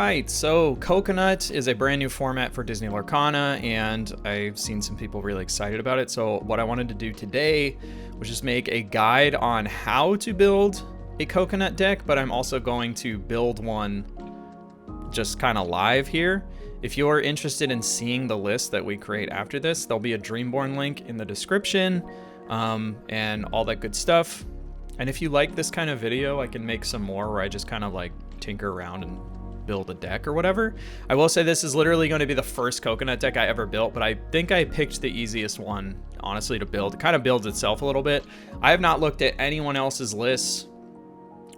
right, so Coconut is a brand new format for Disney Lorcana, and I've seen some people really excited about it. So what I wanted to do today was just make a guide on how to build a Coconut deck, but I'm also going to build one just kind of live here. If you're interested in seeing the list that we create after this, there'll be a Dreamborn link in the description, and all that good stuff. And if you like this kind of video, I can make some more where I just kind of like tinker around and build a deck or whatever. I will say this is literally going to be the first Coconut deck I ever built, but I think I picked the easiest one, honestly, to build. It kind of builds itself a little bit. I have not looked at anyone else's lists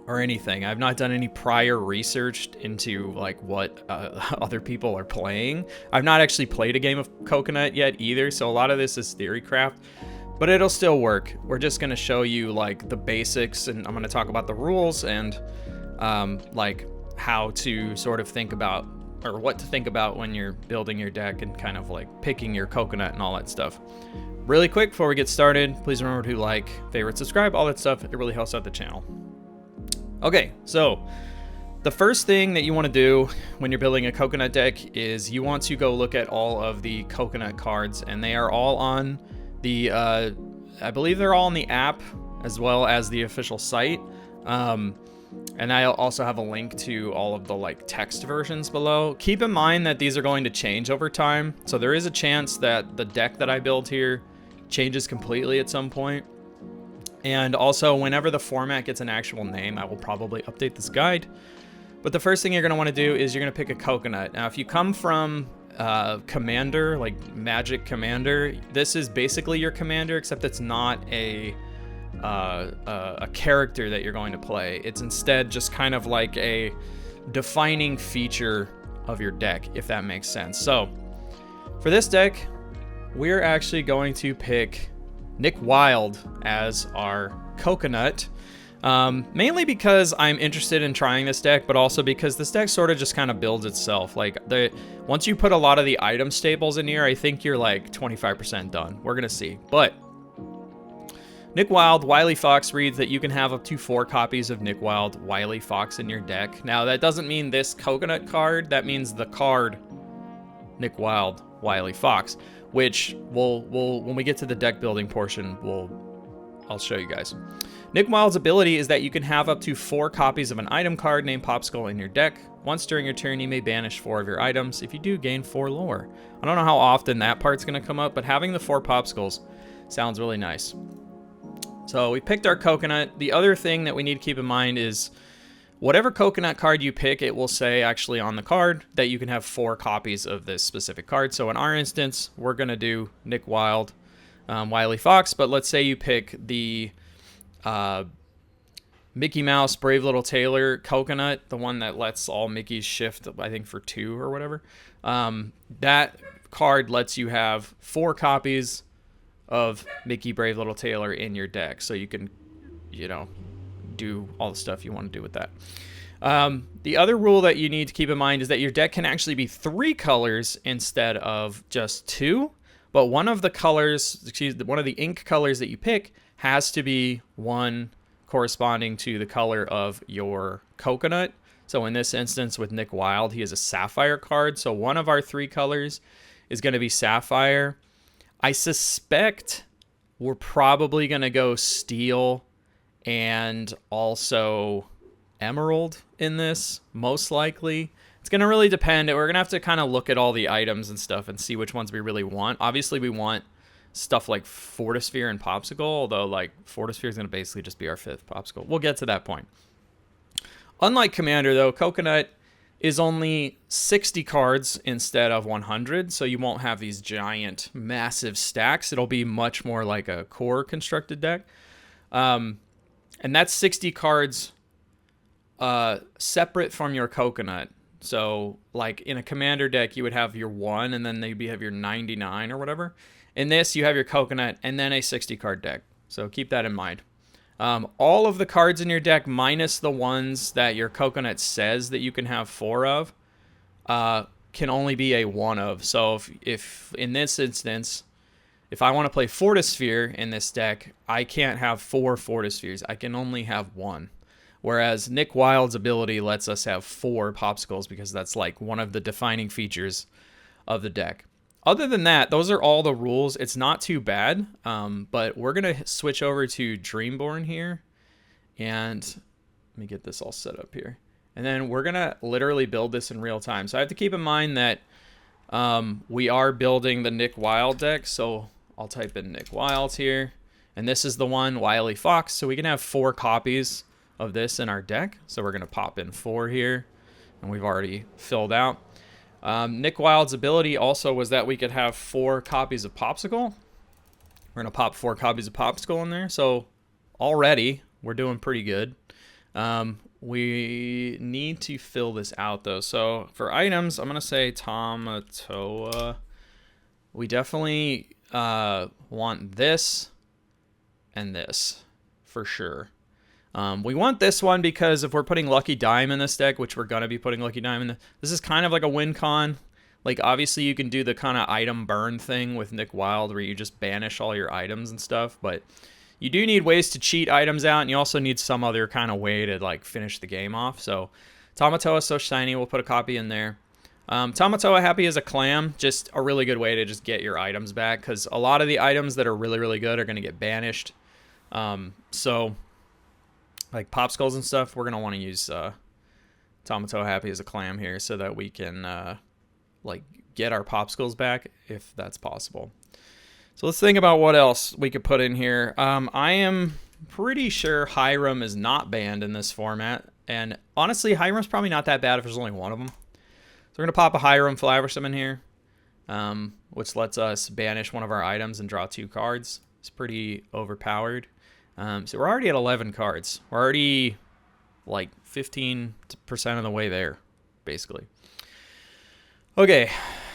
or anything. I've not done any prior research into like what other people are playing. I've not actually played a game of Coconut yet either, so a lot of this is theory craft, but it'll still work. We're just going to show you like the basics, and I'm going to talk about the rules and like how to sort of think about, or what to think about when you're building your deck and kind of like picking your Coconut and all that stuff. Really quick before we get started, please remember to like, favorite, subscribe, all that stuff. It really helps out the channel. Okay, so the first thing that you want to do when you're building a Coconut deck is you want to go look at all of the Coconut cards, and they are all on the, I believe they're all on the app as well as the official site. And I also have a link to all of the like text versions below. Keep in mind that these are going to change over time. So there is a chance that the deck that I build here changes completely at some point. And also whenever the format gets an actual name, I will probably update this guide. But the first thing you're going to want to do is you're going to pick a Coconut. Now, if you come from Commander, like Magic Commander, this is basically your Commander, except it's not a character that you're going to play. It's instead just kind of like a defining feature of your deck, if that makes sense. So for this deck, we're actually going to pick Nick Wilde as our Coconut, mainly because I'm interested in trying this deck, but also because this deck sort of just kind of builds itself. Like once you put a lot of the item staples in here, I think you're like 25% done. We're gonna see. But Nick Wilde, Wily Fox reads that you can have up to 4 copies of Nick Wilde, Wily Fox in your deck. Now, that doesn't mean this Coconut card. That means the card Nick Wilde, Wily Fox, which we'll when we get to the deck building portion, I'll show you guys. Nick Wilde's ability is that you can have up to 4 copies of an item card named Popsicle in your deck. Once during your turn, you may banish 4 of your items. If you do, gain 4 lore. I don't know how often that part's going to come up, but having the 4 Popsicles sounds really nice. So we picked our Coconut. The other thing that we need to keep in mind is whatever Coconut card you pick, it will say actually on the card that you can have 4 copies of this specific card. So in our instance, we're going to do Nick Wilde, Wily Fox, but let's say you pick the Mickey Mouse, Brave Little Tailor Coconut, the one that lets all Mickeys shift, I think, for 2 or whatever. That card lets you have 4 copies of Mickey, Brave Little Tailor in your deck, so you can, you know, do all the stuff you want to do with that. The other rule that you need to keep in mind is that your deck can actually be 3 colors instead of just 2, but one of the ink colors that you pick has to be one corresponding to the color of your Coconut. So in this instance with Nick Wilde, he is a Sapphire card, so one of our 3 colors is going to be Sapphire. I suspect we're probably going to go Steel and also Emerald in this, most likely. It's going to really depend. We're going to have to kind of look at all the items and stuff and see which ones we really want. Obviously, we want stuff like Fortisphere and Popsicle, although like Fortisphere is going to basically just be our 5th Popsicle. We'll get to that point. Unlike Commander, though, Coconut is only 60 cards instead of 100, so you won't have these giant, massive stacks. It'll be much more like a core constructed deck. And that's 60 cards separate from your Coconut. So, like in a Commander deck, you would have your 1, and then maybe have your 99 or whatever. In this, you have your Coconut, and then a 60-card deck. So keep that in mind. All of the cards in your deck, minus the ones that your Coconut says that you can have 4 of, can only be a 1 of. So if in this instance, if I want to play Fortisphere in this deck, I can't have 4 Fortispheres. I can only have 1. Whereas Nick Wilde's ability lets us have 4 popsicles because that's like one of the defining features of the deck. Other than that, those are all the rules. It's not too bad, but we're going to switch over to Dreamborn here. And let me get this all set up here. And then we're going to literally build this in real time. So I have to keep in mind that we are building the Nick Wilde deck. So I'll type in Nick Wilde here. And this is the one, Wily Fox. So we can have 4 copies of this in our deck. So we're going to pop in 4 here. And we've already filled out. Nick Wilde's ability also was that we could have 4 copies of Popsicle. We're going to pop 4 copies of Popsicle in there. So already we're doing pretty good. We need to fill this out though. So for items, I'm going to say Tamatoa. We definitely want this and this for sure. We want this one because if we're putting Lucky Dime in this deck, which we're going to be putting Lucky Dime in, this is kind of like a win con. Like, obviously, you can do the kind of item burn thing with Nick Wilde where you just banish all your items and stuff, but you do need ways to cheat items out, and you also need some other kind of way to, like, finish the game off. So, Tamatoa is so shiny, we'll put a copy in there. Tamatoa Happy as a clam, just a really good way to just get your items back, because a lot of the items that are really, really good are going to get banished. So, like popsicles and stuff, we're going to want to use Tamatoa Happy as a clam here so that we can like get our popsicles back if that's possible. So let's think about what else we could put in here. I am pretty sure Hiram is not banned in this format. And honestly, Hiram's probably not that bad if there's only one of them. So we're going to pop a Hiram Flaversome in here, which lets us banish one of our items and draw 2 cards. It's pretty overpowered. So we're already at 11 cards. We're already like 15% of the way there, basically. Okay,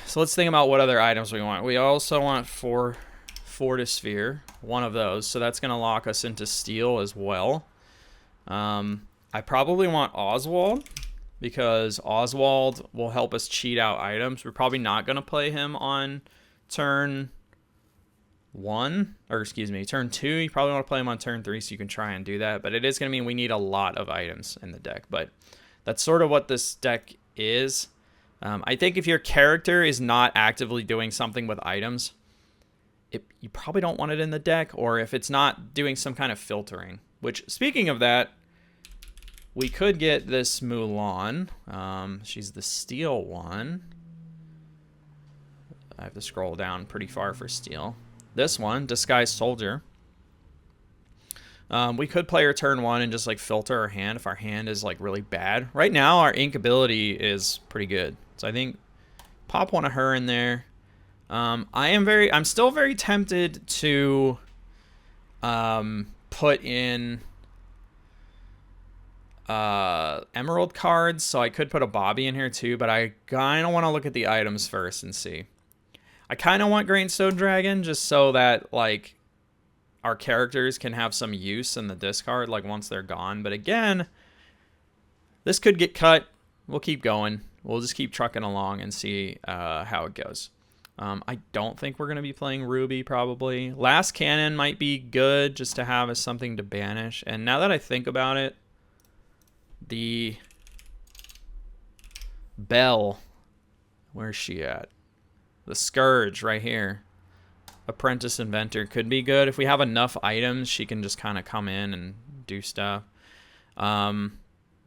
so let's think about what other items we want. We also want Fortisphere, one of those. So that's going to lock us into Steel as well. I probably want Oswald because Oswald will help us cheat out items. We're probably not going to play him on turn 1, or excuse me, turn 2. You probably want to play him on turn 3 so you can try and do that. But it is going to mean we need a lot of items in the deck. But that's sort of what this deck is. I think if your character is not actively doing something with items, you probably don't want it in the deck, or if it's not doing some kind of filtering. Which, speaking of that, we could get this Mulan. She's the Steel one. I have to scroll down pretty far for Steel. This one, Disguised Soldier. We could play her turn 1 and just like filter our hand if our hand is like really bad. Right now, our ink ability is pretty good. So I think pop one of her in there. I'm still very tempted to put in Emerald cards. So I could put a Bobby in here too, but I kind of want to look at the items first and see. I kind of want Grainstone Dragon just so that like our characters can have some use in the discard like once they're gone. But again, this could get cut. We'll keep going. We'll just keep trucking along and see how it goes. I don't think we're going to be playing Ruby probably. Last Cannon might be good just to have as something to banish. And now that I think about it, the Belle, where's she at? The Scourge right here. Apprentice Inventor could be good. If we have enough items, she can just kind of come in and do stuff.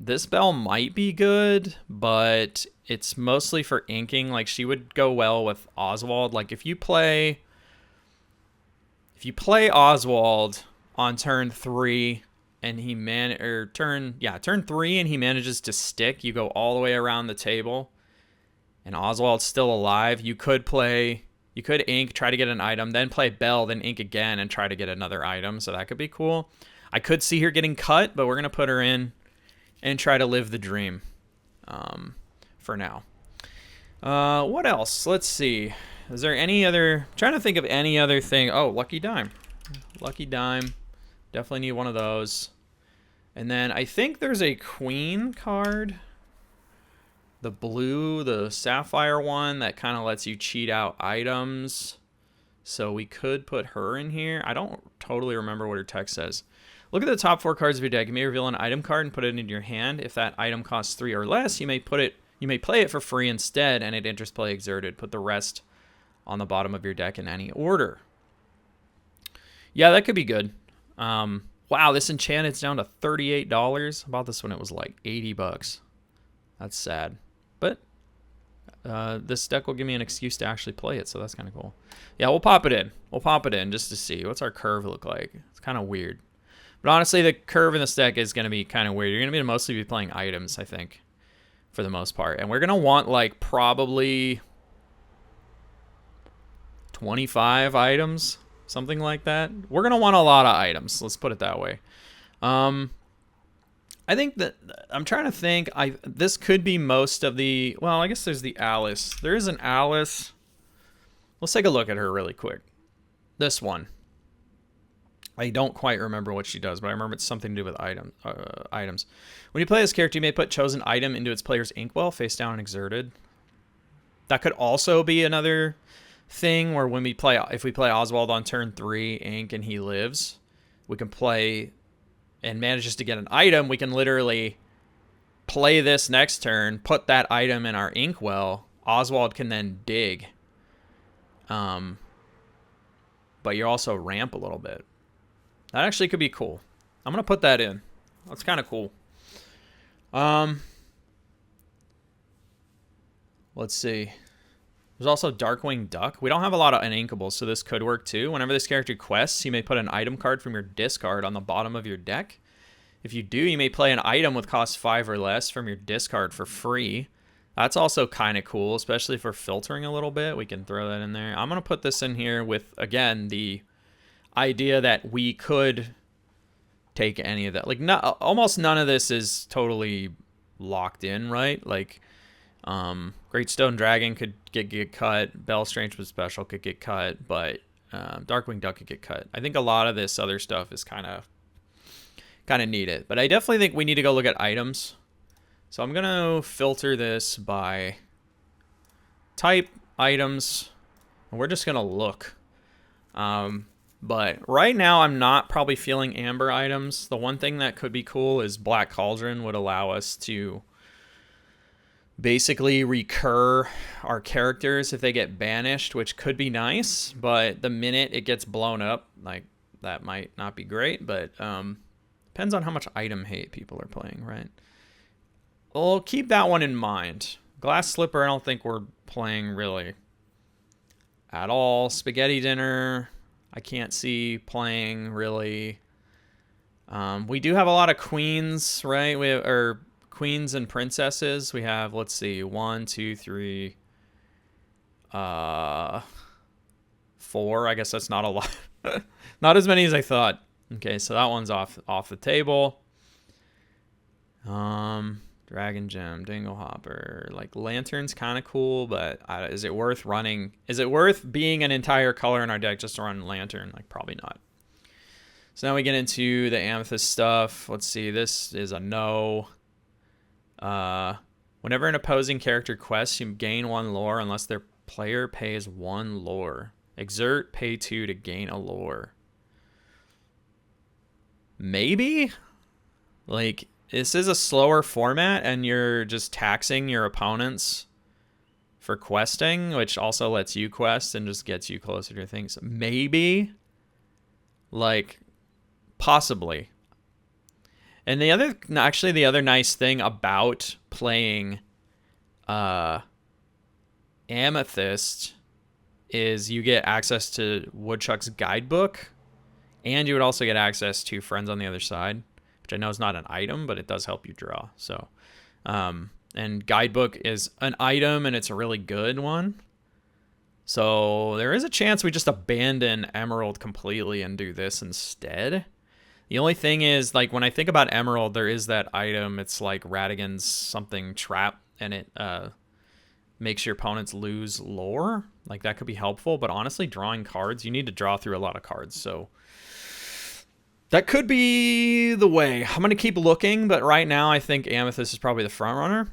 This Belle might be good, but it's mostly for inking. Like, she would go well with Oswald. Like, if you play Oswald on turn 3 and he turn 3 and he manages to stick, you go all the way around the table and Oswald's still alive, you could ink, try to get an item, then play Belle, then ink again and try to get another item. So that could be cool. I could see her getting cut, but we're going to put her in and try to live the dream for now. What else? Let's see. Is there any other... trying to think of any other thing. Oh, Lucky Dime. Lucky Dime. Definitely need one of those. And then I think there's a Queen card. The blue, the Sapphire one that kind of lets you cheat out items. So we could put her in here. I don't totally remember what her text says. Look at the top 4 cards of your deck. You may reveal an item card and put it into your hand. If that item costs 3 or less, you may play it for free instead, and it enters play exerted. Put the rest on the bottom of your deck in any order. Yeah, that could be good. Wow, this enchanted's down to $38. I bought this when it was like $80. That's sad. But this deck will give me an excuse to actually play it, so that's kind of cool. Yeah, we'll pop it in. We'll pop it in just to see. What's our curve look like? It's kind of weird. But honestly, the curve in this deck is going to be kind of weird. You're going to be mostly be playing items, I think, for the most part. And we're going to want, like, probably 25 items. Something like that. We're going to want a lot of items. Let's put it that way. I think that I'm trying to think. This could be most of the. Well, I guess there's the Alice. There is an Alice. Let's take a look at her really quick. This one. I don't quite remember what she does, but I remember it's something to do with items. When you play this character, you may put chosen item into its player's inkwell, face down and exerted. That could also be another thing where when if we play Oswald on turn 3 ink and he lives, we can play and manages to get an item. We can literally play this next turn, put that item in our inkwell. Oswald can then dig, but you also ramp a little bit. That actually could be cool. I'm gonna put that in. That's kind of cool. Let's see. There's also Darkwing Duck. We don't have a lot of uninkables, so this could work too. Whenever this character quests, you may put an item card from your discard on the bottom of your deck. If you do, you may play an item with cost 5 or less from your discard for free. That's also kind of cool, especially if we're filtering a little bit. We can throw that in there. I'm going to put this in here with, again, the idea that we could take any of that. Like, almost none of this is totally locked in, right? Like, Great Stone Dragon could get cut. Bell Strange was special could get cut, but Darkwing Duck could get cut. I think a lot of this other stuff is kind of needed, but I definitely think we need to go look at items. So I'm gonna filter this by type, items, and we're just gonna look. But right now I'm not probably feeling amber items. The one thing that could be cool is Black Cauldron would allow us to basically recur our characters if they get banished, which could be nice, but the minute it gets blown up, like, that might not be great, but depends on how much item hate people are playing, right? We'll keep that one in mind. Glass Slipper, I don't think we're playing really at all. Spaghetti Dinner, I can't see playing really. We do have a lot of queens, right? We have, queens and princesses. We have, let's see, 1, 2, 3, 4. I guess that's not a lot. Not as many as I thought. Okay, so that one's off the table. Dragon Gem, Dingle Hopper, like Lantern's kind of cool, but is it worth running? Is it worth being an entire color in our deck just to run Lantern? Like, probably not. So now we get into the Amethyst stuff. Let's see, this is a no. Whenever an opposing character quests, you gain 1 lore unless their player pays 1 lore. Exert, pay 2 to gain a lore. Maybe? Like, this is a slower format and you're just taxing your opponents for questing, which also lets you quest and just gets you closer to things. Maybe? Like, possibly. And the other nice thing about playing Amethyst is you get access to Woodchuck's guidebook, and you would also get access to Friends on the Other Side, which I know is not an item, but it does help you draw. So, and guidebook is an item, and it's a really good one. So there is a chance we just abandon Emerald completely and do this instead. The only thing is, like, when I think about Emerald, there is that item. It's like Radigan's something trap, and it makes your opponents lose lore. Like, that could be helpful, but honestly, drawing cards, you need to draw through a lot of cards, so that could be the way. I'm going to keep looking, but right now I think Amethyst is probably the front runner.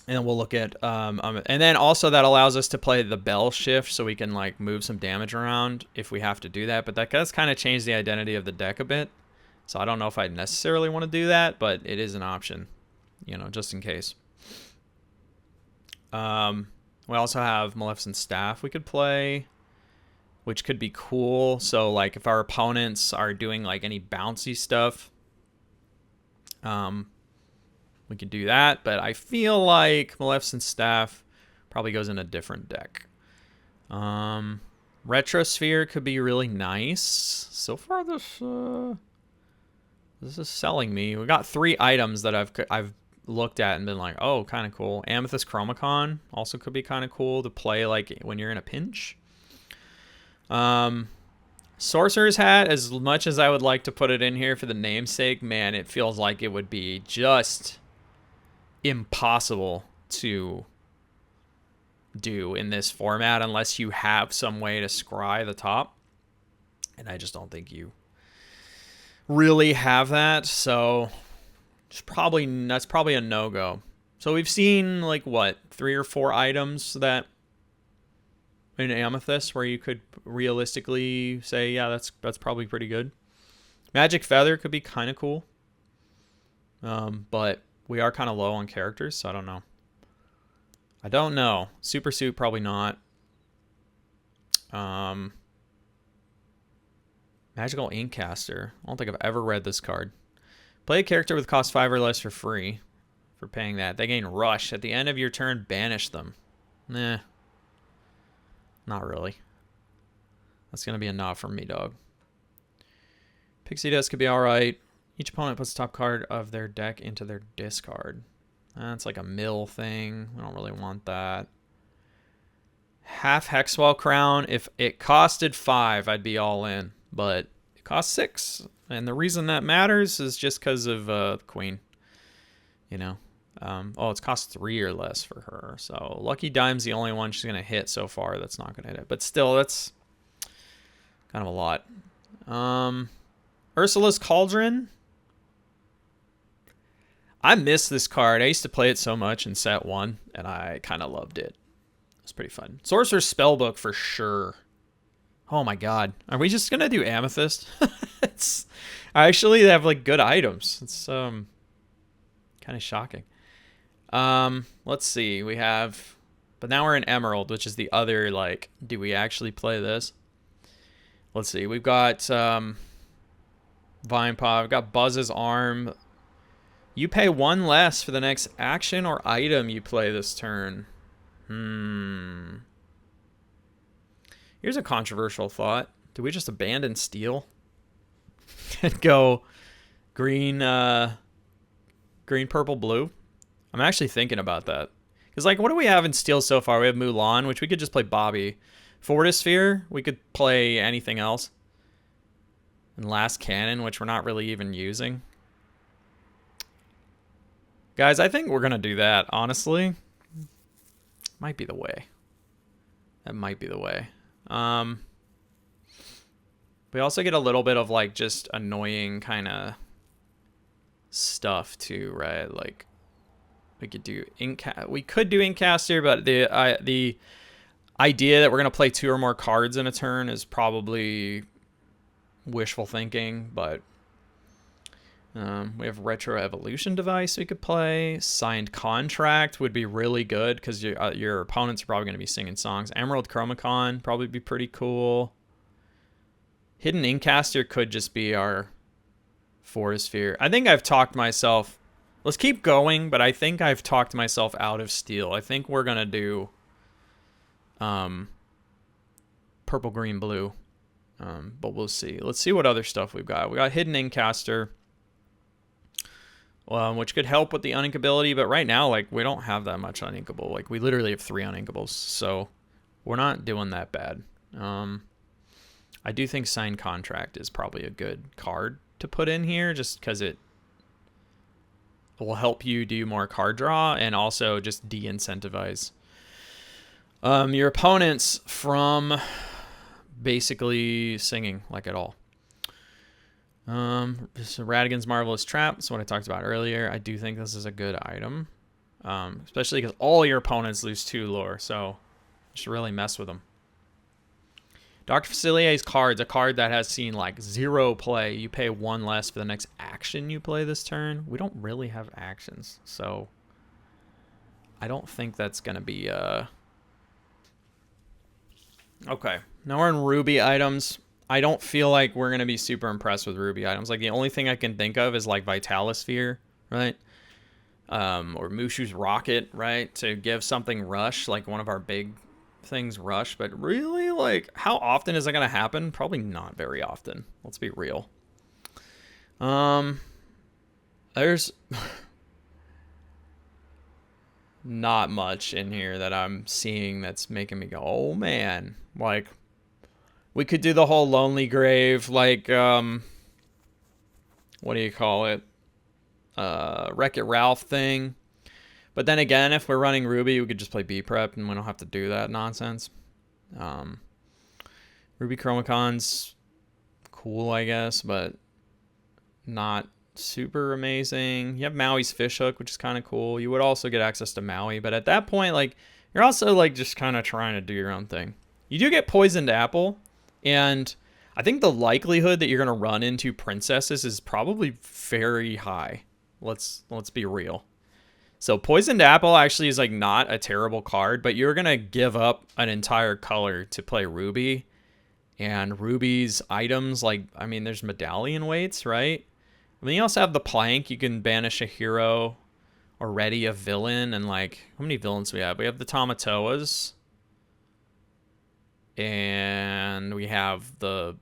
And then we'll look at, and then also that allows us to play the Bell Shift so we can, like, move some damage around if we have to do that. But that does kind of change the identity of the deck a bit. So I don't know if I necessarily want to do that, but it is an option, you know, just in case. We also have Maleficent Staff we could play, which could be cool. So like if our opponents are doing like any bouncy stuff, we could do that. But I feel like Maleficent Staff probably goes in a different deck. Retrosphere could be really nice. So far this is selling me. We got 3 items that I've looked at and been like, oh, kind of cool. Amethyst Chromacon also could be kind of cool to play like when you're in a pinch. Sorcerer's Hat, as much as I would like to put it in here for the namesake, man, it feels like it would be just impossible to do in this format unless you have some way to scry the top. And I just don't think you really have that, so that's probably a no-go. So we've seen like what, 3 or 4 items that in Amethyst where you could realistically say, yeah, that's probably pretty good. Magic Feather could be kind of cool, but we are kind of low on characters, so I don't know. Super Suit, probably not. Magical Inkcaster. I don't think I've ever read this card. Play a character with cost 5 or less for free. For paying that. They gain Rush. At the end of your turn, banish them. Nah. Not really. That's going to be a nah from me, dog. Pixie Dust could be alright. Each opponent puts the top card of their deck into their discard. That's like a mill thing. We don't really want that. Half Hexwell Crown. If it costed 5, I'd be all in. But it costs 6. And the reason that matters is just because of the Queen. You know. Oh, it's cost 3 or less for her. So Lucky Dime's the only one she's going to hit so far that's not going to hit it. But still, that's kind of a lot. Ursula's Cauldron. I miss this card. I used to play it so much in set 1, and I kind of loved it. It's pretty fun. Sorcerer's Spellbook for sure. Oh my god. Are we just going to do Amethyst? I actually have like good items. It's kind of shocking. Let's see. We have, but now we're in Emerald, which is the other, like, do we actually play this? Let's see. We've got Vine Paw. We've got Buzz's Arm. You pay 1 less for the next action or item you play this turn. Here's a controversial thought. Do we just abandon Steel and go green, purple, blue? I'm actually thinking about that. Because, like, what do we have in Steel so far? We have Mulan, which we could just play Bobby. Fortisphere, we could play anything else. And Last Cannon, which we're not really even using. Guys, I think we're going to do that, honestly. Might be the way. That might be the way. We also get a little bit of, like, just annoying kind of stuff, too, right? Like, we could do Inkcaster, but the idea that we're going to play 2 or more cards in a turn is probably wishful thinking, but we have Retro Evolution Device we could play. Signed Contract would be really good because your opponents are probably going to be singing songs. Emerald Chromacon probably be pretty cool. Hidden Inkcaster could just be our Fortisphere. I think I've talked myself. Let's keep going, but I think I've talked myself out of Steel. I think we're going to do purple, green, blue. But we'll see. Let's see what other stuff we've got. We got Hidden Inkcaster, which could help with the uninkability, but right now, like, we don't have that much uninkable. Like, we literally have 3 uninkables, so we're not doing that bad. I do think Signed Contract is probably a good card to put in here, just because it will help you do more card draw and also just de-incentivize your opponents from basically singing like at all. So Radigan's Marvelous Trap is what I talked about earlier. I do think this is a good item, especially because all your opponents lose 2 lore, so just really mess with them. Dr. Facilier's card's a card that has seen like 0 play. You pay 1 less for the next action you play this turn. We don't really have actions, so I don't think that's gonna be okay. Now we're in Ruby items. I don't feel like we're gonna be super impressed with Ruby items. Like the only thing I can think of is like Vitalisphere, right? Or Mushu's Rocket, right? To give something rush, like one of our big things rush. But really, like, how often is that gonna happen? Probably not very often. Let's be real. There's not much in here that I'm seeing that's making me go, oh man. Like, we could do the whole Lonely Grave, like, what do you call it? Wreck-It Ralph thing. But then again, if we're running Ruby, we could just play B-Prep and we don't have to do that nonsense. Ruby Chromacon's cool, I guess, but not super amazing. You have Maui's Fishhook, which is kind of cool. You would also get access to Maui, but at that point, like, you're also like just kind of trying to do your own thing. You do get Poisoned Apple, and I think the likelihood that you're gonna run into princesses is probably very high. Let's be real. So Poisoned Apple actually is like not a terrible card, but you're gonna give up an entire color to play Ruby. And Ruby's items, like, I mean, there's medallion weights, right? I mean, you also have the plank. You can banish a hero or ready a villain. And like, how many villains do we have? We have the Tamatoas. And we have the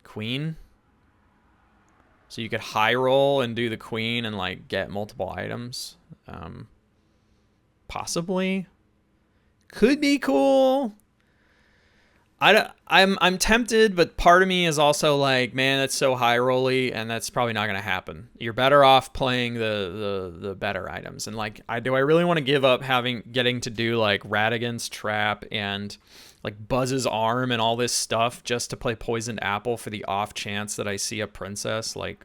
Queen. So you could high roll and do the Queen and like get multiple items. Possibly. Could be cool. I'm tempted, but part of me is also like, man, that's so high rolly, and that's probably not gonna happen. You're better off playing the better items. And like, do I really want to give up getting to do like Radigan's Trap and like Buzz's Arm and all this stuff just to play Poisoned Apple for the off chance that I see a princess? Like,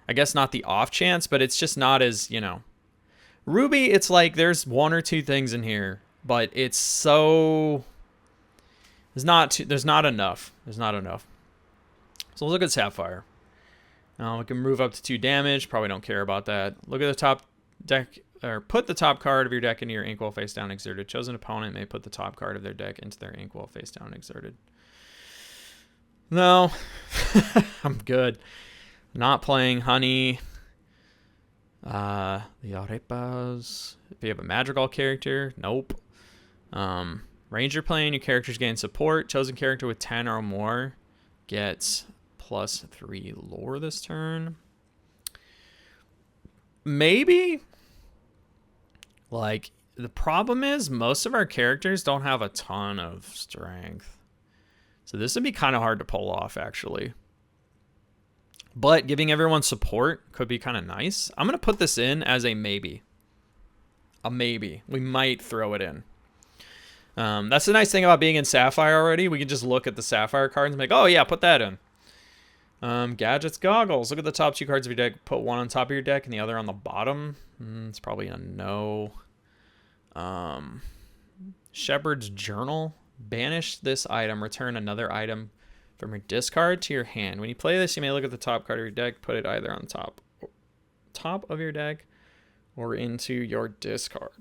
I guess not the off chance, but it's just not as, you know. Ruby, it's like there's 1 or 2 things in here, but it's so there's not enough. There's not enough. So let's look at Sapphire. Now we can move up to 2 damage. Probably don't care about that. Look at the top deck, or put the top card of your deck into your inkwell face down exerted. Chosen opponent may put the top card of their deck into their inkwell face down exerted. No, I'm good. Not playing Honey. The Arepas. If you have a Madrigal character, nope. Ranger playing, your characters gain support. Chosen character with 10 or more gets +3 lore this turn. Maybe. Like, the problem is most of our characters don't have a ton of strength. So this would be kind of hard to pull off, actually. But giving everyone support could be kind of nice. I'm going to put this in as a maybe. A maybe. We might throw it in. That's the nice thing about being in Sapphire already. We can just look at the Sapphire cards and be like, oh yeah, put that in. Gadgets, Goggles. Look at the top 2 cards of your deck. Put one on top of your deck and the other on the bottom. It's probably a no. Shepherd's Journal. Banish this item. Return another item from your discard to your hand. When you play this, you may look at the top card of your deck. Put it either on top of your deck or into your discard.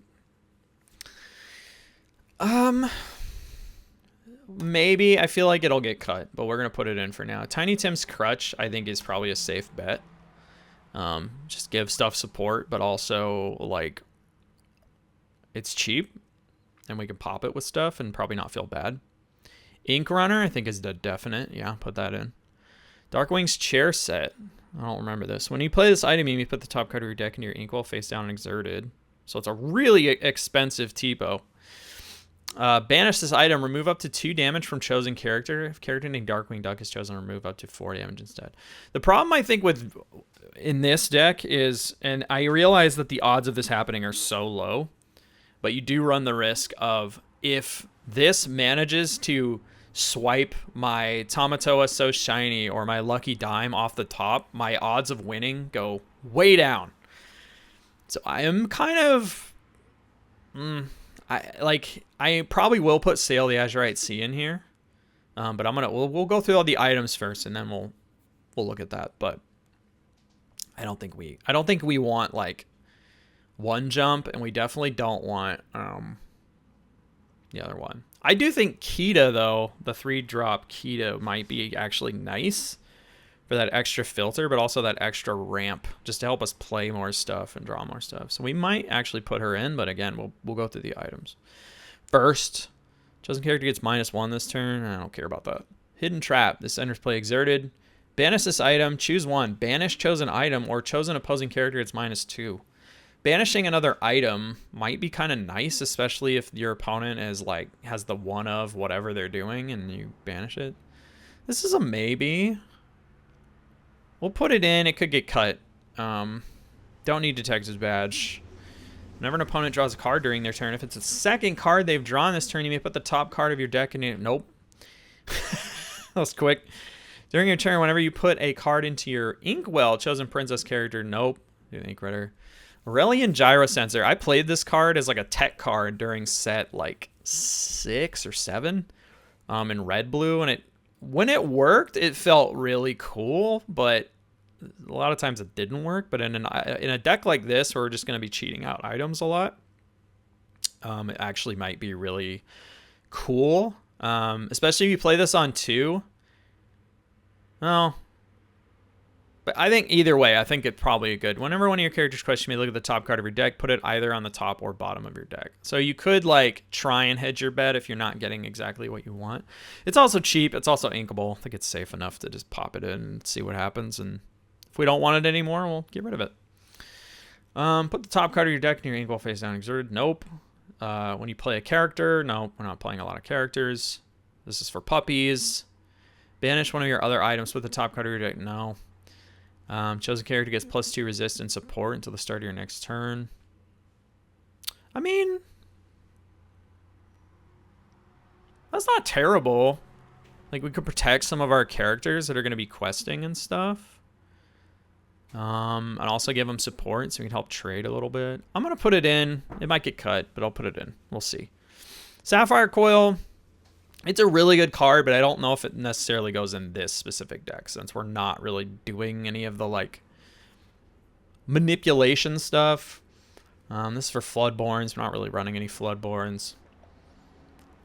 Maybe. I feel like it'll get cut, but we're gonna put it in for now. Tiny Tim's Crutch, I think, is probably a safe bet. Just give stuff support, but also like it's cheap, and we can pop it with stuff and probably not feel bad. Ink Runner, I think, is the definite. Yeah, put that in. Darkwing's Chair Set. I don't remember this. When you play this item, you put the top card of your deck in your inkwell face down and exerted. So it's a really expensive TPO. Banish this item. Remove up to 2 damage from chosen character. If character named Darkwing Duck is chosen, remove up to 4 damage instead. The problem I think with in this deck is, and I realize that the odds of this happening are so low, but you do run the risk of, if this manages to swipe my Tamatoa So Shiny or my Lucky Dime off the top, my odds of winning go way down. So I am kind of... I probably will put Sail the Azurite Sea in here, But we'll go through all the items first, and then we'll look at that. But I don't think we want like one jump, and we definitely don't want the other one. I do think Kita, though, the 3-drop Kita might be actually nice for that extra filter, but also that extra ramp just to help us play more stuff and draw more stuff. So we might actually put her in, but again, we'll go through the items. First, chosen character gets -1 this turn. I don't care about that. Hidden Trap. This enters play exerted. Banish this item. Choose one. Banish chosen item or chosen opposing character gets -2. Banishing another item might be kind of nice, especially if your opponent has the one of whatever they're doing and you banish it. This is a maybe. We'll put it in. It could get cut. Don't need Detective's Badge. Whenever an opponent draws a card during their turn, if it's a second card they've drawn this turn, you may put the top card of your deck in your... Nope. That was quick. During your turn, whenever you put a card into your Inkwell chosen princess character, nope. Do the Ink Redder. Aurelian Gyro Sensor. I played this card as like a tech card during set like 6 or 7 in red blue, and when it worked, it felt really cool, but a lot of times it didn't work. But in a deck like this where we're just going to be cheating out items a lot, it actually might be really cool, especially if you play this on 2. Well, but I think either way, I think it's probably good. Whenever one of your characters questions, you may look at the top card of your deck, put it either on the top or bottom of your deck. So you could like try and hedge your bet if you're not getting exactly what you want. It's also cheap. It's also inkable. I think it's safe enough to just pop it in and see what happens. And if we don't want it anymore, we'll get rid of it. Put the top card of your deck in your inkwell face down exerted. Nope. When you play a character, no, we're not playing a lot of characters. This is for puppies. Banish one of your other items. Put the top card of your deck. No. Chosen character gets +2 resist and support until the start of your next turn. I mean, that's not terrible. Like, we could protect some of our characters that are going to be questing and stuff. And also give them support so we can help trade a little bit. I'm going to put it in. It might get cut, but I'll put it in. We'll see. Sapphire Coil. It's a really good card, but I don't know if it necessarily goes in this specific deck since we're not really doing any of the like manipulation stuff. This is for Floodborns. We're not really running any Floodborns.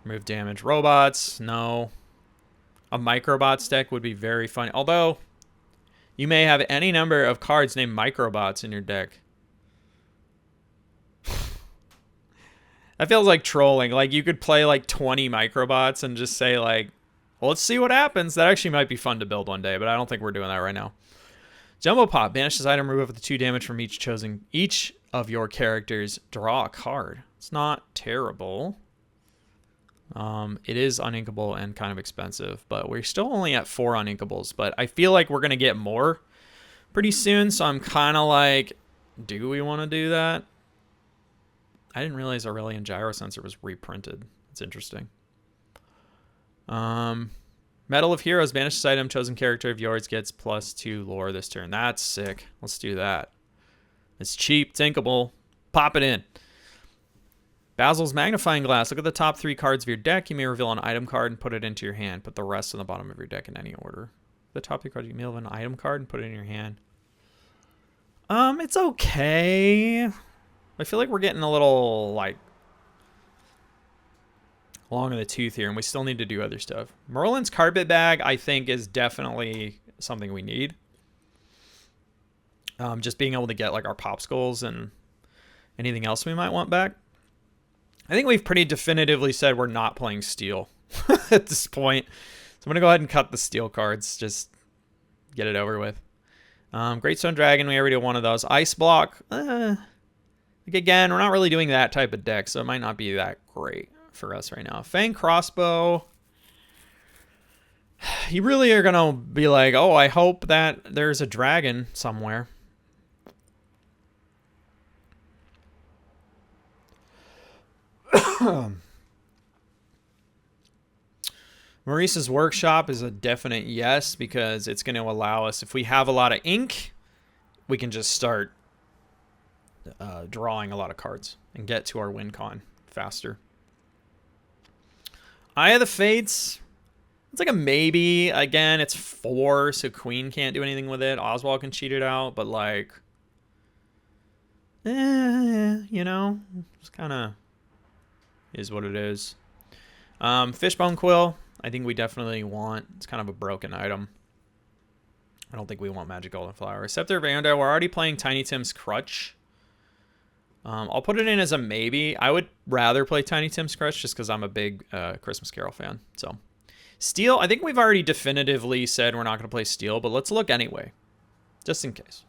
Remove damage. Robots, no. A Microbots deck would be very funny. Although, you may have any number of cards named Microbots in your deck. That feels like trolling. Like, you could play like 20 Microbots and just say like, well, let's see what happens. That actually might be fun to build one day, but I don't think we're doing that right now. Jumbo Pop. Banish this item, remove up to 2 damage from each of your characters. Draw a card. It's not terrible. It is uninkable and kind of expensive, but we're still only at 4 uninkables. But I feel like we're going to get more pretty soon, so I'm kind of like, do we want to do that? I didn't realize Aurelian Gyro Sensor was reprinted. It's interesting. Medal of Heroes. Banish this item. Chosen character of yours gets +2 lore this turn. That's sick. Let's do that. It's cheap. Tinkable. Pop it in. Basil's Magnifying Glass. Look at the top 3 cards of your deck. You may reveal an item card and put it into your hand. Put the rest on the bottom of your deck in any order. The top 3 cards, you may reveal an item card and put it in your hand. It's okay. I feel like we're getting a little, like, long in the tooth here, and we still need to do other stuff. Merlin's Carpet Bag, I think, is definitely something we need. Just being able to get, like, our popsicles and anything else we might want back. I think we've pretty definitively said we're not playing steel at this point. So I'm going to go ahead and cut the steel cards. Just get it over with. Greatstone Dragon, we already did one of those. Ice Block, like again, we're not really doing that type of deck, so it might not be that great for us right now. Fang Crossbow. You really are going to be like, oh, I hope that there's a dragon somewhere. Maurice's Workshop is a definite yes, because it's going to allow us, if we have a lot of ink, we can just start drawing a lot of cards and get to our win con faster. Eye of the Fates. It's like a maybe. Again, it's 4, so Queen can't do anything with it. Oswald can cheat it out, but like, you know, it's kind of is what it is. Fishbone Quill, I think we definitely want. It's kind of a broken item. I don't think we want Magic Golden Flower. Scepter Vanda, we're already playing Tiny Tim's Crutch. I'll put it in as a maybe. I would rather play Tiny Tim's Crutch just because I'm a big Christmas Carol fan. So, Steel, I think we've already definitively said we're not going to play Steel, but let's look anyway. Just in case.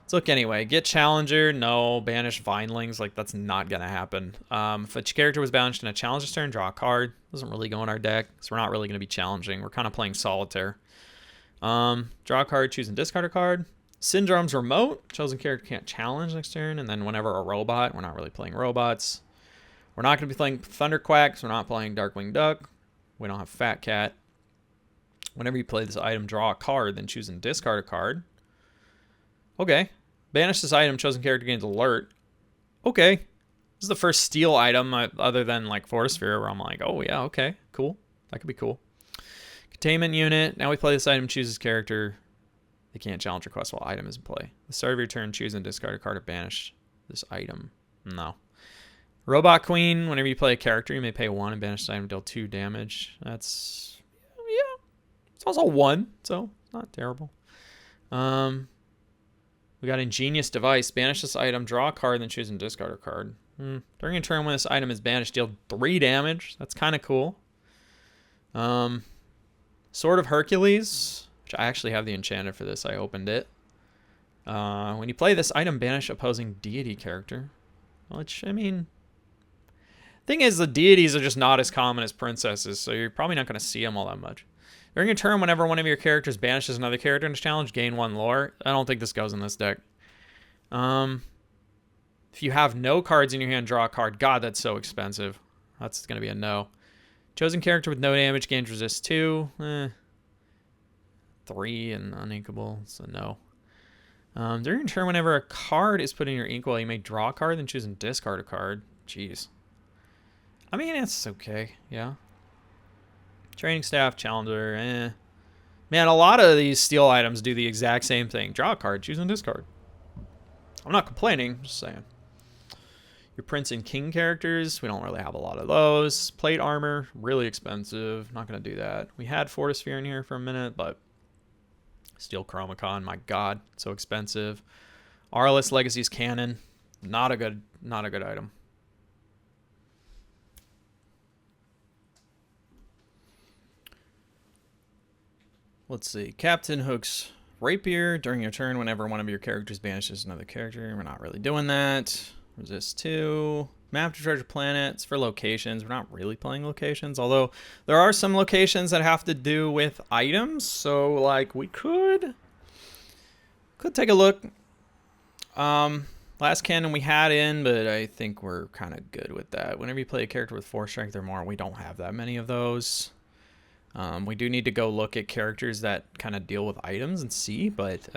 Let's look anyway. Get Challenger, no. Banish Vinelings, like that's not going to happen. If a character was banished in a Challenger's turn, draw a card. Doesn't really go in our deck, so we're not really going to be challenging. We're kind of playing Solitaire. Draw a card, choose and discard a card. Syndrome's Remote. Chosen character can't challenge next turn. And then whenever a robot, we're not really playing robots. We're not going to be playing Thunderquack, so we're not playing Darkwing Duck. We don't have Fat Cat. Whenever you play this item, draw a card, then choose and discard a card. Okay. Banish this item, chosen character gains alert. Okay. This is the first Steel item other than like Forest Sphere where I'm like, oh yeah, okay, cool. That could be cool. Containment Unit. Now we play this item, chooses character. They can't challenge request while item is in play. The start of your turn, choose and discard a card to banish this item. No. Robot Queen. Whenever you play a character, you may pay 1 and banish this item, deal 2 damage. That's, yeah. It's also 1, so not terrible. We got Ingenious Device. Banish this item, draw a card, then choose and discard a card. During a turn when this item is banished, deal 3 damage. That's kind of cool. Sword of Hercules, which I actually have the enchanted for this. I opened it. When you play this item, banish opposing deity character. Which, I mean, thing is, the deities are just not as common as princesses, so you're probably not going to see them all that much. During a turn, whenever one of your characters banishes another character in a challenge, gain 1 lore. I don't think this goes in this deck. If you have no cards in your hand, draw a card. God, that's so expensive. That's going to be a no. Chosen character with no damage gains resist 2. 3 and uninkable. It's a no. During your turn, whenever a card is put in your inkwell, you may draw a card, then choose and discard a card. Jeez. I mean, it's okay. Yeah. Training Staff, Challenger, Man, a lot of these Steel items do the exact same thing. Draw a card, choose and discard. I'm not complaining, just saying. Your Prince and King characters, we don't really have a lot of those. Plate Armor, really expensive. Not going to do that. We had Fortisphere in here for a minute, but Steel Chromacon, my God, so expensive. Arliss Legacy's Cannon, not a good item. Let's see. Captain Hook's Rapier. During your turn, whenever one of your characters banishes another character. We're not really doing that. Resist 2. Map to Treasure Planets for locations. We're not really playing locations, although there are some locations that have to do with items. So, like, we could take a look. Last cannon we had in, but I think we're kind of good with that. Whenever you play a character with 4 strength or more, we don't have that many of those. We do need to go look at characters that kind of deal with items and see, but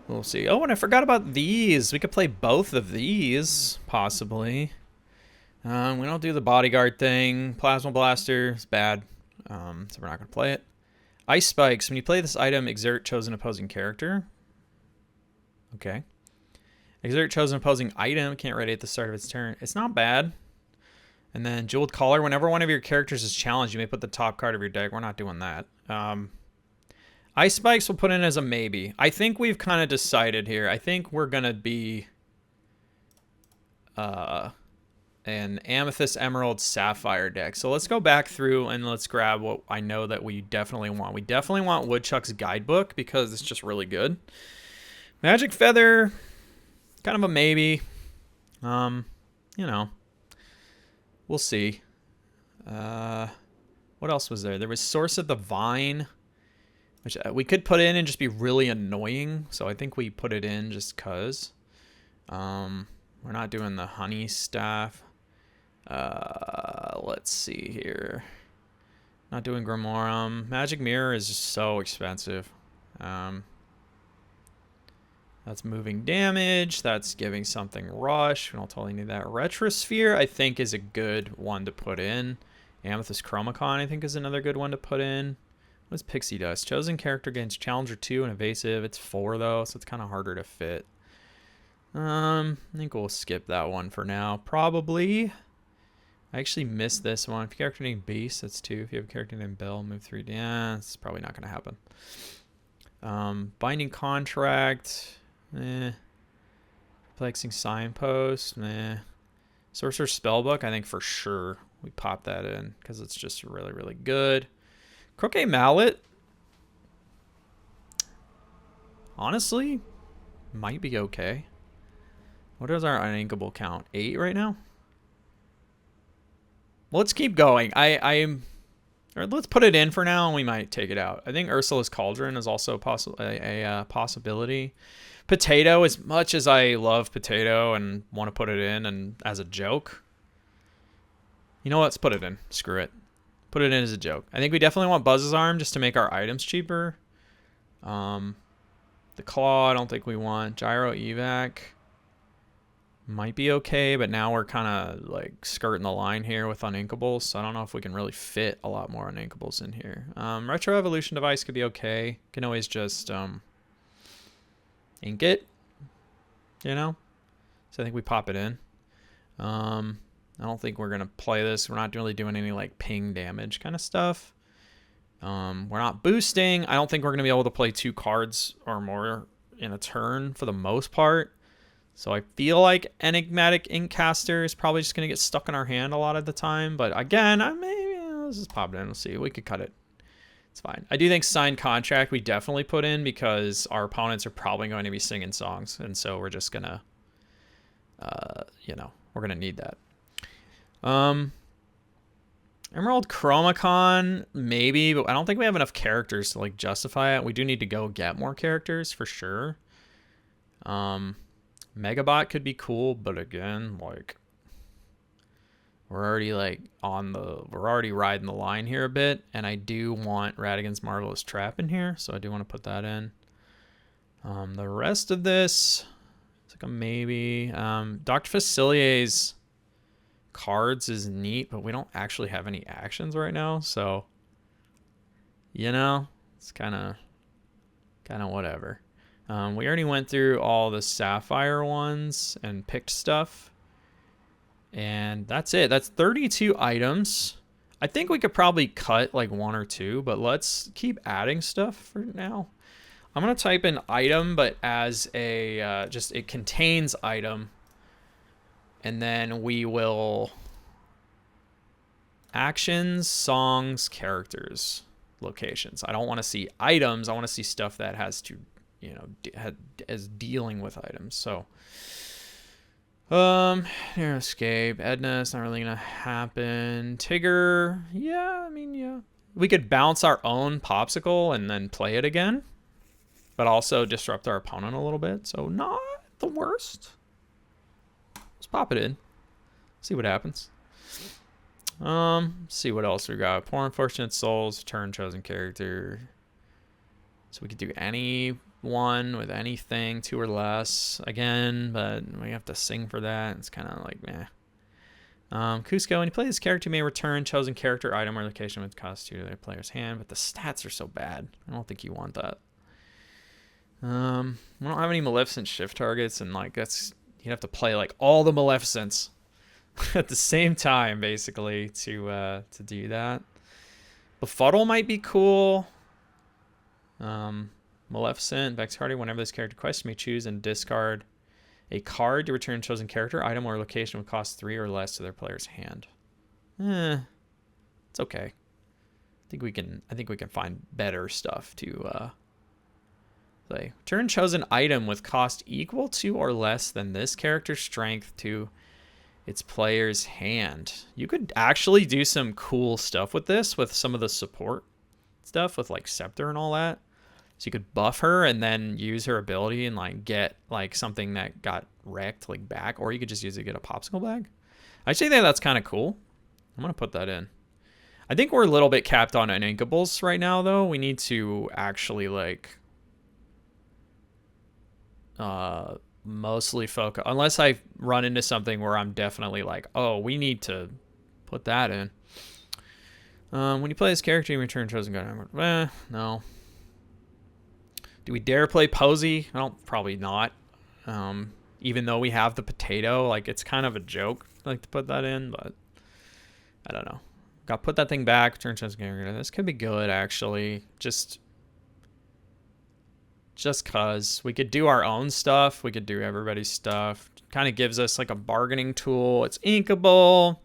we'll see. Oh, and I forgot about these. We could play both of these, possibly. We don't do the bodyguard thing. Plasma Blaster is bad, so we're not going to play it. Ice Spikes. When you play this item, exert chosen opposing character. Okay. Exert chosen opposing item. Can't ready at the start of its turn. It's not bad. And then Jeweled Collar. Whenever one of your characters is challenged, you may put the top card of your deck. We're not doing that. Ice Spikes we'll put in as a maybe. I think we've kind of decided here. I think we're going to be an Amethyst, Emerald, Sapphire deck. So let's go back through and let's grab what I know that we definitely want. We definitely want Woodchuck's Guidebook because it's just really good. Magic Feather, kind of a maybe. You know. We'll see. What else was there? There was Source of the Vine, which we could put in and just be really annoying. So I think we put it in just because. We're not doing the honey staff. Let's see here. Not doing Grimorum. Magic Mirror is just so expensive. That's moving damage. That's giving something rush. We don't totally need that. Retrosphere, I think, is a good one to put in. Amethyst Chromacon, I think, is another good one to put in. What is Pixie Dust? Chosen character gains Challenger 2 and Evasive. It's 4, though, so it's kind of harder to fit. I think we'll skip that one for now. Probably. I actually missed this one. If you have a character named Beast, that's 2. If you have a character named Bell, move 3. Yeah, it's probably not going to happen. Binding Contract. Perplexing Signpost. Sorcerer's Spellbook, I think for sure we pop that in because it's just really, really good. Croquet Mallet. Honestly, might be okay. What is our uninkable count? 8 right now? Well, let's keep going. Let's put it in for now, and we might take it out. I think Ursula's Cauldron is also a possibility. Potato, as much as I love Potato and want to put it in and as a joke, you know what? Let's put it in. Screw it. Put it in as a joke. I think we definitely want Buzz's Arm just to make our items cheaper. The Claw, I don't think we want. Gyro Evac might be okay, but now we're kind of like skirting the line here with uninkables, so I don't know if we can really fit a lot more uninkables in here. Retro Evolution Device could be okay. Can always just ink it, you know? So I think we pop it in. I don't think we're going to play this. We're not really doing any like ping damage kind of stuff. We're not boosting. I don't think we're going to be able to play 2 cards or more in a turn for the most part. So I feel like Enigmatic Inkcaster is probably just going to get stuck in our hand a lot of the time. But again, let's just pop it in. We'll see. We could cut it. It's fine. I do think Signed Contract we definitely put in because our opponents are probably going to be singing songs. And so we're just going to, we're going to need that. Emerald Chromacon, maybe, but I don't think we have enough characters to like justify it. We do need to go get more characters for sure. Megabot could be cool, but again, like we're already riding the line here a bit, and I do want Radigan's Marvelous Trap in here, so I do want to put that in. The rest of this, it's like a maybe. Dr. Facilier's cards is neat, but we don't actually have any actions right now, so it's kind of whatever. We already went through all the Sapphire ones and picked stuff. And that's it. That's 32 items. I think we could probably cut like 1 or 2, but let's keep adding stuff for now. I'm going to type in item, but as a, it contains item. And then we will actions, songs, characters, locations. I don't want to see items. I want to see stuff that has to as dealing with items. So escape. Edna, it's not really gonna happen. Tigger, yeah, we could bounce our own popsicle and then play it again, but also disrupt our opponent a little bit, so not the worst. Let's pop it in, see what happens. See what else we got. Poor Unfortunate Souls, turn chosen character, so we could do any one with anything 2 or less again, but we have to sing for that. It's kind of like meh. Cusco, when you play this character, you may return chosen character, item, or location with cost 2 to their player's hand, but the stats are so bad. I don't think you want that. We don't have any Maleficent shift targets, and like you'd have to play like all the Maleficents at the same time basically to do that. Befuddle might be cool. Maleficent, Vex Hardy, whenever this character quests, may choose and discard a card to return chosen character, item, or location with cost 3 or less to their player's hand. It's okay. I think we can find better stuff to play. Turn chosen item with cost equal to or less than this character's strength to its player's hand. You could actually do some cool stuff with this, with some of the support stuff with like Scepter and all that. So you could buff her and then use her ability and like get like something that got wrecked like back, or you could just use it to get a popsicle bag. I actually think that's kind of cool. I'm gonna put that in. I think we're a little bit capped on uninkables right now, though. We need to actually like mostly focus, unless I run into something where I'm definitely like, oh, we need to put that in. When you play this character, you return chosen card. No. Do we dare play Posey? I don't. Probably not. Even though we have the potato, like it's kind of a joke, like to put that in, but I don't know. Got to put that thing back. Turn chosen character. This could be good actually. Just cause we could do our own stuff. We could do everybody's stuff. Kind of gives us like a bargaining tool. It's inkable.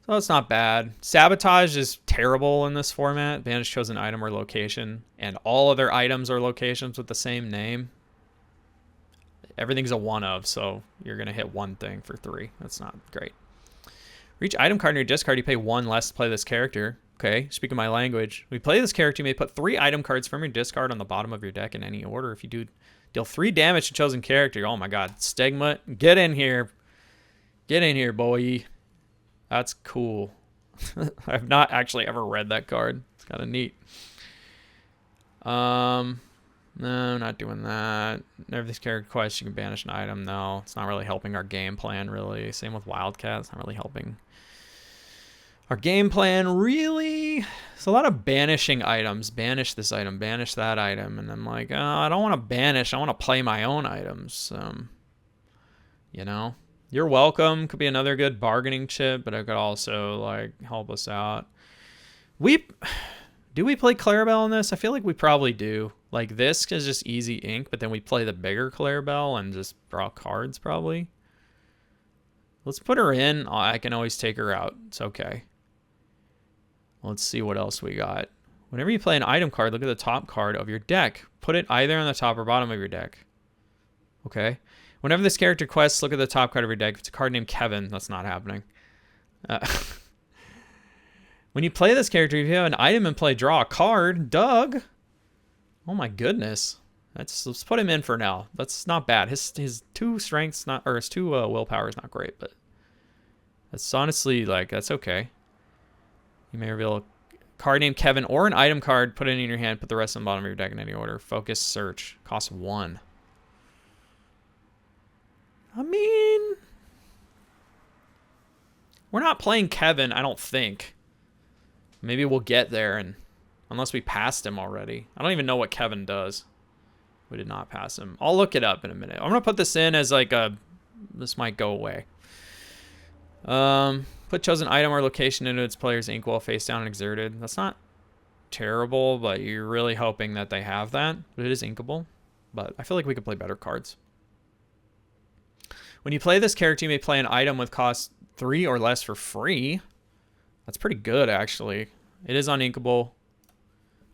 So it's not bad. Sabotage is terrible in this format. Banish chosen item or location. And all other items or locations with the same name. Everything's a one of, so you're going to hit one thing for 3. That's not great. Reach item card in your discard. You pay 1 less to play this character. Okay, speaking my language. When you play this character, you may put 3 item cards from your discard on the bottom of your deck in any order. If you do deal 3 damage to chosen character, oh my god, Stigma, get in here. Get in here, boy. That's cool. I've not actually ever read that card. It's kind of neat. No, not doing that. Never this character quest, you can banish an item. No, it's not really helping our game plan, really. Same with Wildcat. It's not really helping our game plan, really. It's a lot of banishing items. Banish this item, banish that item. And I'm like, I don't want to banish. I want to play my own items. You know? You're welcome. Could be another good bargaining chip, but it could also like help us out. Do we play Clarabelle in this? I feel like we probably do. Like this is just easy ink, but then we play the bigger Clarabelle and just draw cards probably. Let's put her in. I can always take her out. It's okay. Let's see what else we got. Whenever you play an item card, look at the top card of your deck. Put it either on the top or bottom of your deck. Okay. Whenever this character quests, look at the top card of your deck. If it's a card named Kevin, that's not happening. When you play this character, if you have an item in play, draw a card. Doug. Oh my goodness. Let's put him in for now. That's not bad. His 2 strengths his 2 willpower is not great, but that's honestly like that's okay. You may reveal a card named Kevin or an item card. Put it in your hand. Put the rest on the bottom of your deck in any order. Focus search. Costs 1. I mean, we're not playing Kevin, I don't think. Maybe we'll get there, and unless we passed him already. I don't even know what Kevin does. We did not pass him. I'll look it up in a minute. I'm going to put this in as like this might go away. Put chosen item or location into its player's ink while face down and exerted. That's not terrible, but you're really hoping that they have that. But it is inkable. But I feel like we could play better cards. When you play this character, you may play an item with cost 3 or less for free. That's pretty good, actually. It is uninkable.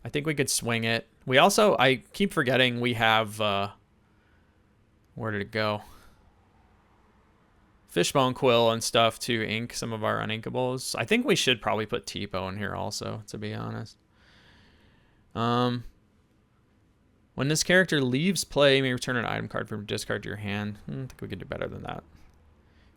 I think we could swing it. We also, I keep forgetting we have, where did it go? Fishbone Quill and stuff to ink some of our uninkables. I think we should probably put Tipo in here also, to be honest. When this character leaves play, you may return an item card from discard to your hand. I think we could do better than that.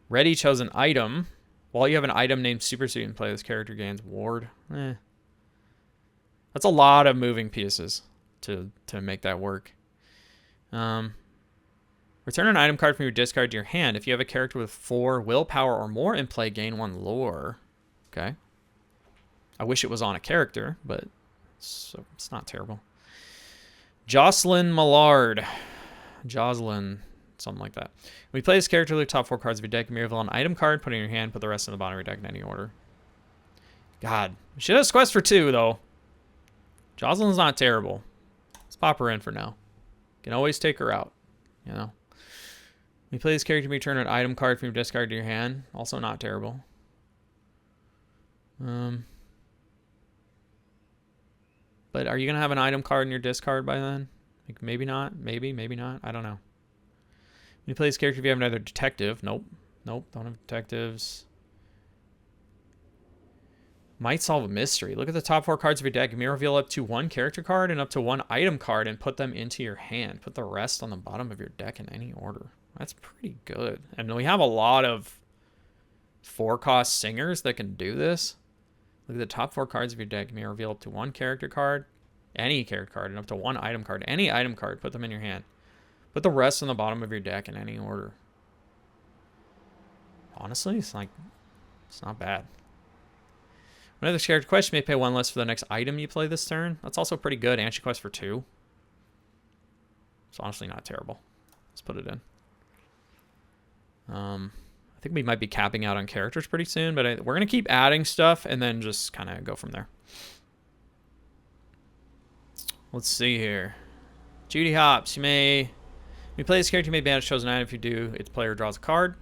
Ready chosen item. While you have an item named Super Suit in play, this character gains ward. That's a lot of moving pieces to make that work. Return an item card from your discard to your hand. If you have a character with 4 willpower or more in play, gain 1 lore. Okay. I wish it was on a character, but it's not terrible. Jocelyn Millard. Jocelyn, something like that. When you play this character, look at the top 4 cards of your deck. You may reveal an item card, put it in your hand, put the rest in the bottom of your deck in any order. God. We should have a quest for 2, though. Jocelyn's not terrible. Let's pop her in for now. Can always take her out, you know. When you play this character, you may return an item card from your discard to your hand. Also not terrible. But are you going to have an item card in your discard by then? Like maybe not. Maybe not. I don't know. When you play this character, if you have another detective. Nope. Don't have detectives. Might solve a mystery. Look at the top 4 cards of your deck. You may reveal up to 1 character card and up to 1 item card and put them into your hand. Put the rest on the bottom of your deck in any order. That's pretty good. And we have a lot of 4-cost singers that can do this. Look at the top 4 cards of your deck. You may reveal up to 1 character card, any character card, and up to 1 item card. Any item card, put them in your hand. Put the rest on the bottom of your deck in any order. Honestly, it's not bad. Whenever this character quests, you may pay 1 less for the next item you play this turn. That's also pretty good. And she quests for 2. It's honestly not terrible. Let's put it in. I think we might be capping out on characters pretty soon, but we're going to keep adding stuff and then just kind of go from there. Let's see here. Judy Hops. When you play this character, you may banish chosen item. If you do, its player draws a card.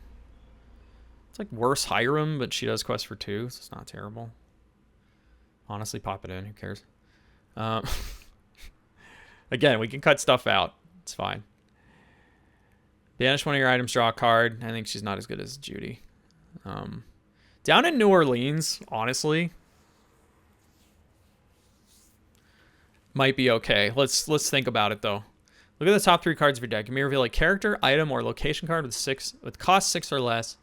It's like worse Hiram, but she does quest for 2, so it's not terrible. Honestly, pop it in. Who cares? Again, we can cut stuff out. It's fine. Banish one of your items, draw a card. I think she's not as good as Judy. Down in New Orleans, honestly, might be okay. Let's think about it though. Look at the top 3 cards of your deck. You may reveal a character, item, or location card with cost 6 or less,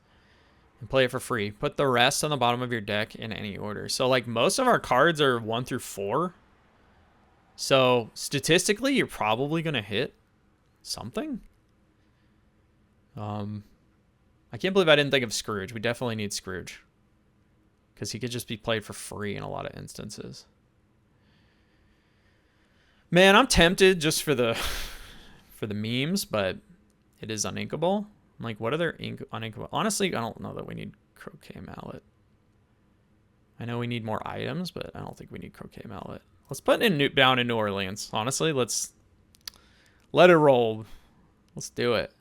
and play it for free. Put the rest on the bottom of your deck in any order. So like most of our cards are 1 through 4. So statistically, you're probably gonna hit something. I can't believe I didn't think of Scrooge. We definitely need Scrooge, because he could just be played for free in a lot of instances. Man, I'm tempted just for the memes, but it is uninkable. Like, what other uninkable? Honestly, I don't know that we need Croquet Mallet. I know we need more items, but I don't think we need Croquet Mallet. Let's put it down in New Orleans. Honestly, let's let it roll. Let's do it.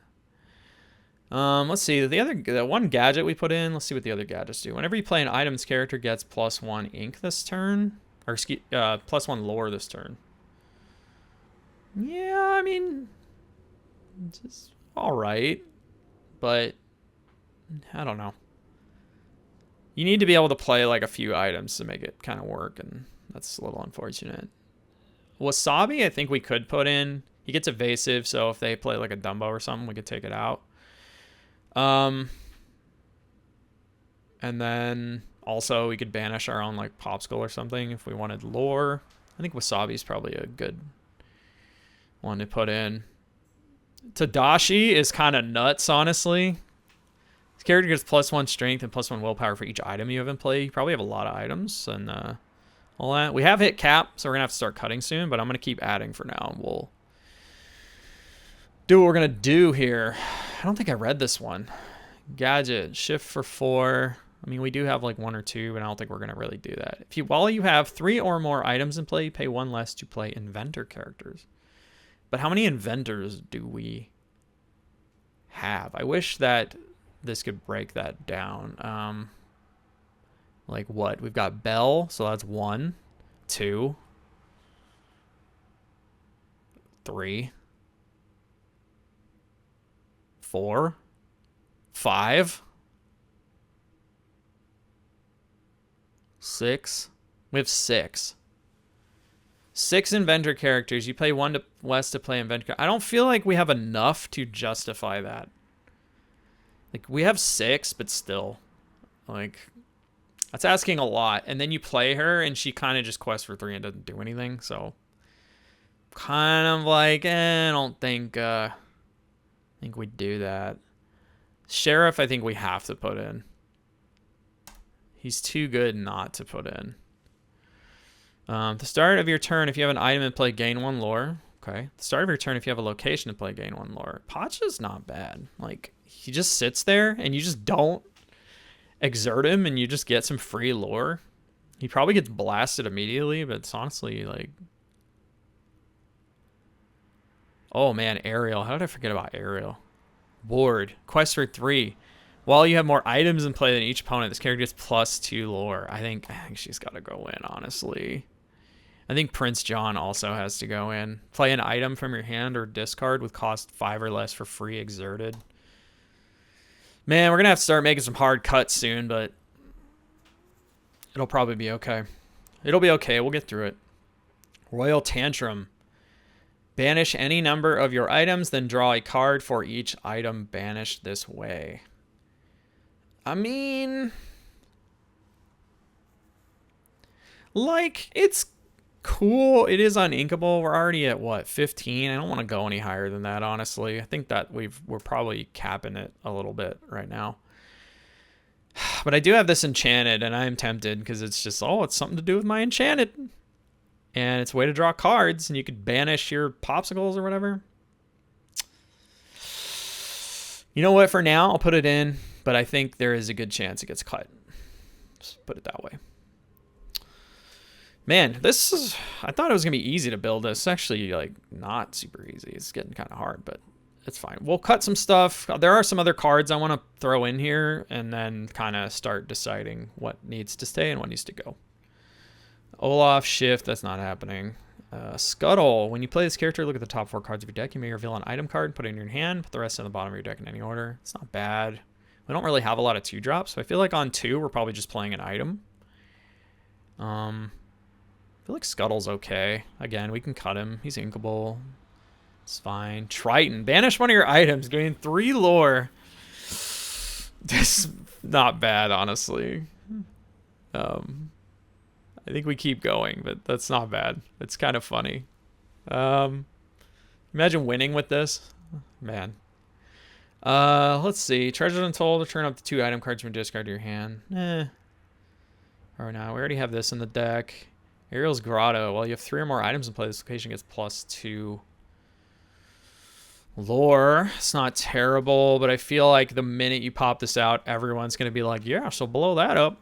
Let's see. The one gadget we put in, let's see what the other gadgets do. Whenever you play an item, this character gets +1 ink this turn. Or +1 lore this turn. Yeah, I mean, it's alright. But I don't know. You need to be able to play like a few items to make it kind of work, and that's a little unfortunate. Wasabi, I think we could put in. He gets evasive, so if they play like a Dumbo or something, we could take it out. And then also we could banish our own like Popsicle or something if we wanted lore. I think Wasabi is probably a good one to put in. Tadashi is kind of nuts, honestly. This character gets +1 strength and +1 willpower for each item you have in play. You probably have a lot of items and all that. We have hit cap, so we're gonna have to start cutting soon, but I'm gonna keep adding for now, and we'll do what we're gonna do here. I don't think I read this one. Gadget, shift for 4. I mean, we do have like 1 or 2, but I don't think we're gonna really do that. While you have 3 or more items in play, you pay 1 less to play inventor characters. But how many inventors do we have? I wish that this could break that down. Like what? We've got Belle, so that's 1, 2, 3, 4, 5, 6. We have 6. 6 inventor characters. You pay 1 less to play inventor. I don't feel like we have enough to justify that. Like, we have 6, but still. Like, that's asking a lot. And then you play her, and she kind of just quests for 3 and doesn't do anything. So, kind of like, I don't think we'd do that. Sheriff, I think we have to put in. He's too good not to put in. The start of your turn, if you have an item in play, gain 1 lore. Okay. The start of your turn, if you have a location to play, gain 1 lore. Pacha's not bad. Like, he just sits there, and you just don't exert him, and you just get some free lore. He probably gets blasted immediately, but it's honestly, like... Oh, man, Ariel. How did I forget about Ariel? Ward. Quest for 3. While you have more items in play than each opponent, this character gets +2 lore. I think she's got to go in, honestly. I think Prince John also has to go in. Play an item from your hand or discard with cost 5 or less for free exerted. Man, we're going to have to start making some hard cuts soon, but it'll probably be okay. It'll be okay. We'll get through it. Royal Tantrum. Banish any number of your items, then draw a card for each item banished this way. I mean, like, it's cool. It is uninkable. We're already at, what, 15? I don't want to go any higher than that, honestly. I think that we're probably capping it a little bit right now. But I do have this enchanted, and I am tempted because it's just, oh, it's something to do with my enchanted. And it's a way to draw cards, and you could banish your popsicles or whatever. You know what? For now, I'll put it in, but I think there is a good chance it gets cut. Just put it that way. Man, this is... I thought it was going to be easy to build this. It's actually, like, not super easy. It's getting kind of hard, but it's fine. We'll cut some stuff. There are some other cards I want to throw in here, and then kind of start deciding what needs to stay and what needs to go. Olaf, Shift, that's not happening. Scuttle. When you play this character, look at the top 4 cards of your deck. You may reveal an item card, put it in your hand, put the rest on the bottom of your deck in any order. It's not bad. We don't really have a lot of 2-drops, so I feel like on 2, we're probably just playing an item. I feel like Scuttle's okay. Again, we can cut him. He's inkable. It's fine. Triton. Banish one of your items. Gain 3 lore. That's not bad, honestly. I think we keep going, but that's not bad. It's kind of funny. Imagine winning with this. Man. Let's see. Treasures Untold. Turn up to 2 item cards from discard to your hand. Or no, we already have this in the deck. Ariel's Grotto. Well, you have 3 or more items in play. This location gets +2 lore. It's not terrible, but I feel like the minute you pop this out, everyone's going to be like, yeah, so blow that up.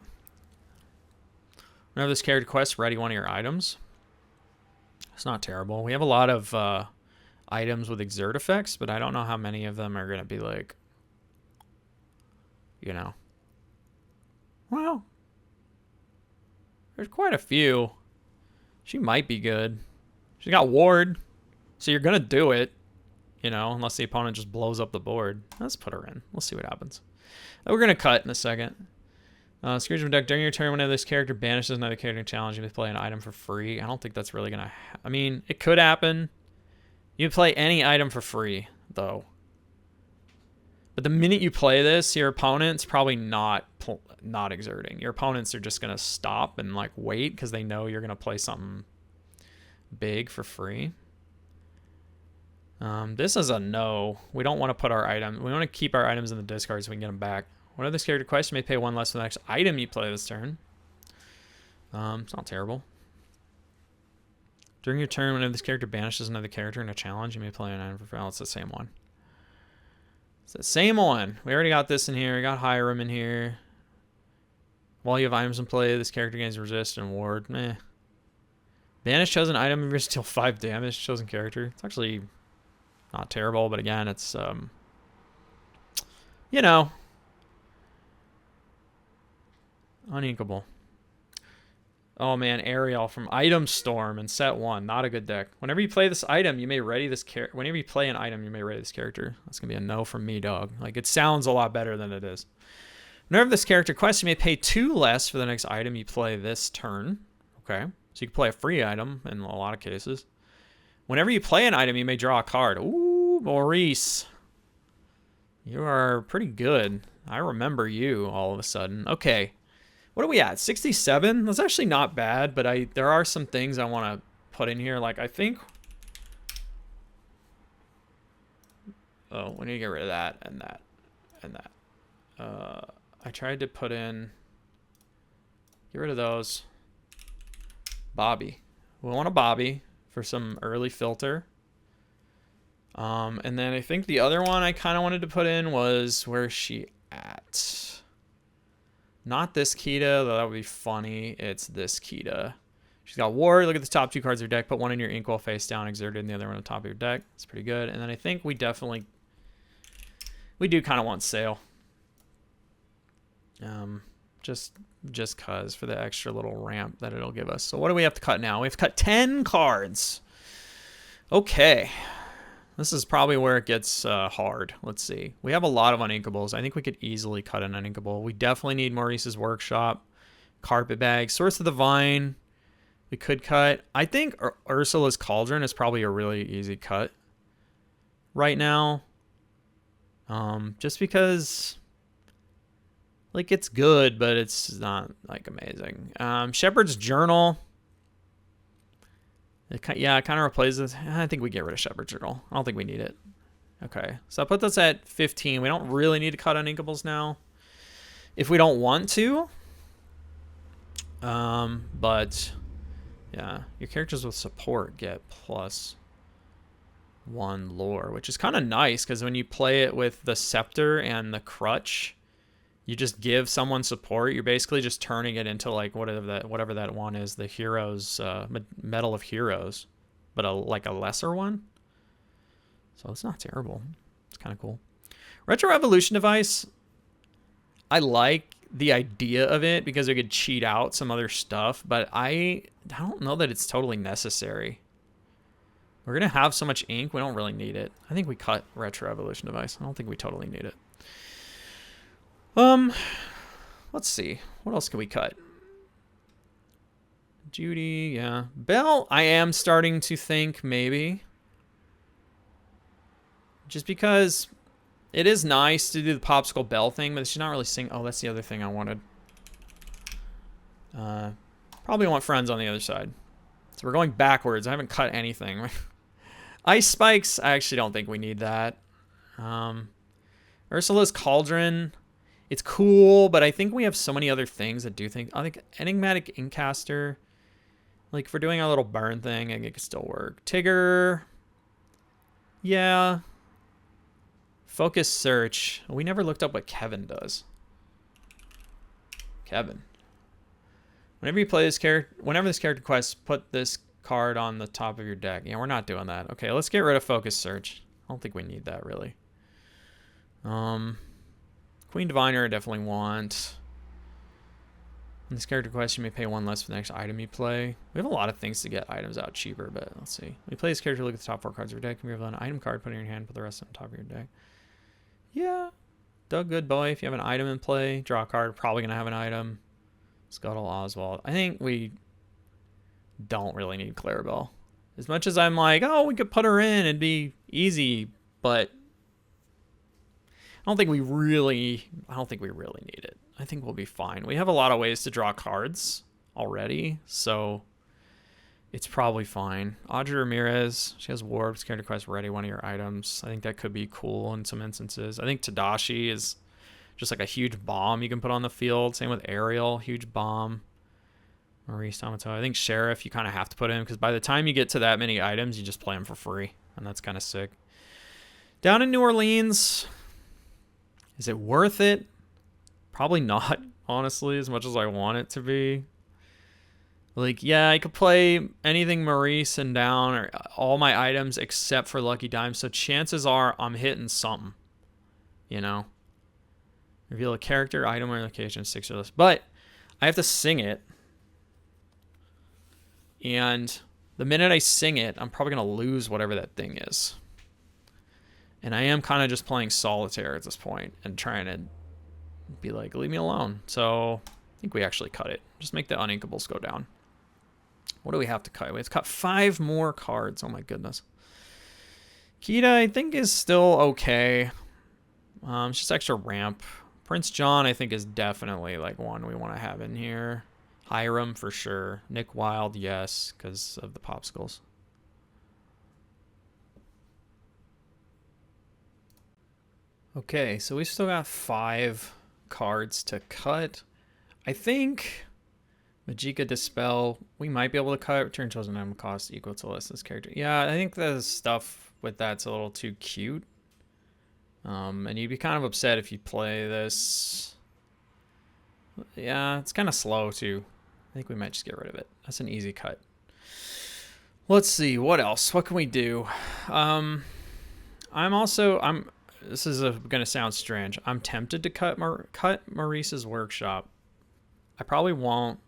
Whenever this character quests, ready one of your items. It's not terrible. We have a lot of items with exert effects, but I don't know how many of them are going to be like, you know. Well, there's quite a few. She might be good. She got Ward, so you're going to do it, you know, unless the opponent just blows up the board. Let's put her in. We'll see what happens. We're going to cut in a second. Scrooge from deck. During your turn, whenever this character banishes another character challenge, you may play an item for free. I don't think that's really going to... I mean, it could happen. You play any item for free, though. But the minute you play this, your opponent's probably not exerting. Your opponents are just going to stop and like wait because they know you're going to play something big for free. This is a no. We don't want to put our item... We want to keep our items in the discard so we can get them back. Whenever this character quests, you may pay 1 less for the next item you play this turn. It's not terrible. During your turn, whenever this character banishes another character in a challenge, you may play an item for free. Oh, it's the same one. It's the same one. We already got this in here. We got Hiram in here. While you have items in play, this character gains resist and ward. Meh. Banish chosen item if you deal 5 damage. Chosen character. It's actually not terrible, but again, it's you know, uninkable. Oh man, Ariel from Item Storm in set 1. Not a good deck. Whenever you play this item, you may ready this character. Whenever you play an item, you may ready this character. That's gonna be a no from me, dog. Like, it sounds a lot better than it is. Whenever this character quests, you may pay 2 less for the next item you play this turn. Okay, so you can play a free item in a lot of cases. Whenever you play an item, you may draw a card. Ooh, Maurice, you are pretty good. I remember you all of a sudden. Okay. What are we at? 67? That's actually not bad, but there are some things I want to put in here. Like, I think... Oh, we need to get rid of that and that and that. I tried to put in... Get rid of those. Bobby. We want a Bobby for some early filter. And then I think the other one I kind of wanted to put in was... Where's she at? Not this Kita, though that would be funny. It's this Kita. She's got Ward. Look at the top 2 cards of your deck. Put one in your inkwell face down, exerted, and the other one on the top of your deck. It's pretty good. And then I think we do kind of want Sail. Just cause for the extra little ramp that it'll give us. So what do we have to cut now? We have to cut 10 cards. Okay. This is probably where it gets hard. Let's see. We have a lot of uninkables. I think we could easily cut an uninkable. We definitely need Maurice's Workshop. Carpet Bag. Source of the Vine. We could cut. I think Ursula's Cauldron is probably a really easy cut right now. Just because, like, it's good, but it's not, like, amazing. Shepherd's Journal. It kind of replaces... I think we get rid of Shepherd's Journal. I don't think we need it. Okay, so I put this at 15. We don't really need to cut uninkables now. if we don't want to. But yeah, your characters with support get +1 lore, which is kind of nice because when you play it with the scepter and the crutch, you just give someone support. You're basically just turning it into like whatever that one is, the heroes, medal of heroes, but like a lesser one. So it's not terrible. It's kind of cool. Retro Evolution device, I like the idea of it because it could cheat out some other stuff, but I don't know that it's totally necessary. We're gonna have so much ink, we don't really need it. I think we cut Retro Evolution device. I don't think we totally need it. Let's see. What else can we cut? Judy, yeah. Belle, I am starting to think maybe. Just because it is nice to do the Popsicle Belle thing, but she's not really singing. Oh, that's the other thing I wanted. Probably want friends on the other side. So we're going backwards. I haven't cut anything. Ice Spikes, I actually don't think we need that. Ursula's Cauldron, it's cool, but I think we have so many other things that do things. I think Enigmatic Inkcaster, like if we're doing our little burn thing, I think it could still work. Tigger, yeah. Focus Search, we never looked up what Kevin does. Kevin. Whenever you play this character, whenever this character quests, put this card on the top of your deck. Yeah, we're not doing that. Okay, let's get rid of Focus Search. I don't think we need that really. Queen Diviner I definitely want. In this character quest, you may pay 1 less for the next item you play. We have a lot of things to get items out cheaper, but let's see. When you play this character, look at the top 4 cards of your deck. You reveal an item card, put it in your hand, put the rest on top of your deck. Yeah. Doug Goodboy, if you have an item in play, draw a card, probably going to have an item. Scuttle Oswald. I think we don't really need Clarabelle. As much as I'm like, oh, we could put her in, it'd be easy, but I don't think we really need it. I think we'll be fine. We have a lot of ways to draw cards already, so it's probably fine. Audrey Ramirez, she has Warps, character quest ready, one of your items. I think that could be cool in some instances. I think Tadashi is just like a huge bomb you can put on the field. Same with Ariel, huge bomb. Maurice Tomato. I think Sheriff you kind of have to put in because by the time you get to that many items, you just play them for free, and that's kind of sick. Down in New Orleans, is it worth it? Probably not, honestly, as much as I want it to be. Like, yeah, I could play anything Maurice and down or all my items except for Lucky Dimes, so chances are I'm hitting something, you know? Reveal a character, item, or location, 6 or less. But I have to sing it. And the minute I sing it, I'm probably going to lose whatever that thing is. And I am kind of just playing solitaire at this point and trying to be like, leave me alone. So I think we actually cut it. Just make the uninkables go down. What do we have to cut? We have to cut 5 more cards. Oh my goodness. Kita, I think, is still okay. It's just extra ramp. Prince John, I think, is definitely like one we want to have in here. Hiram for sure. Nick Wilde, yes, because of the popsicles. Okay, so we still got 5 cards to cut. I think Magica Dispel, we might be able to cut. Return chosen item cost equal to less this character. Yeah, I think the stuff with that's a little too cute. And you'd be kind of upset if you play this. Yeah, it's kind of slow too. I think we might just get rid of it. That's an easy cut. Let's see, what else? What can we do? This is gonna sound strange. I'm tempted to cut Maurice's workshop. I probably won't.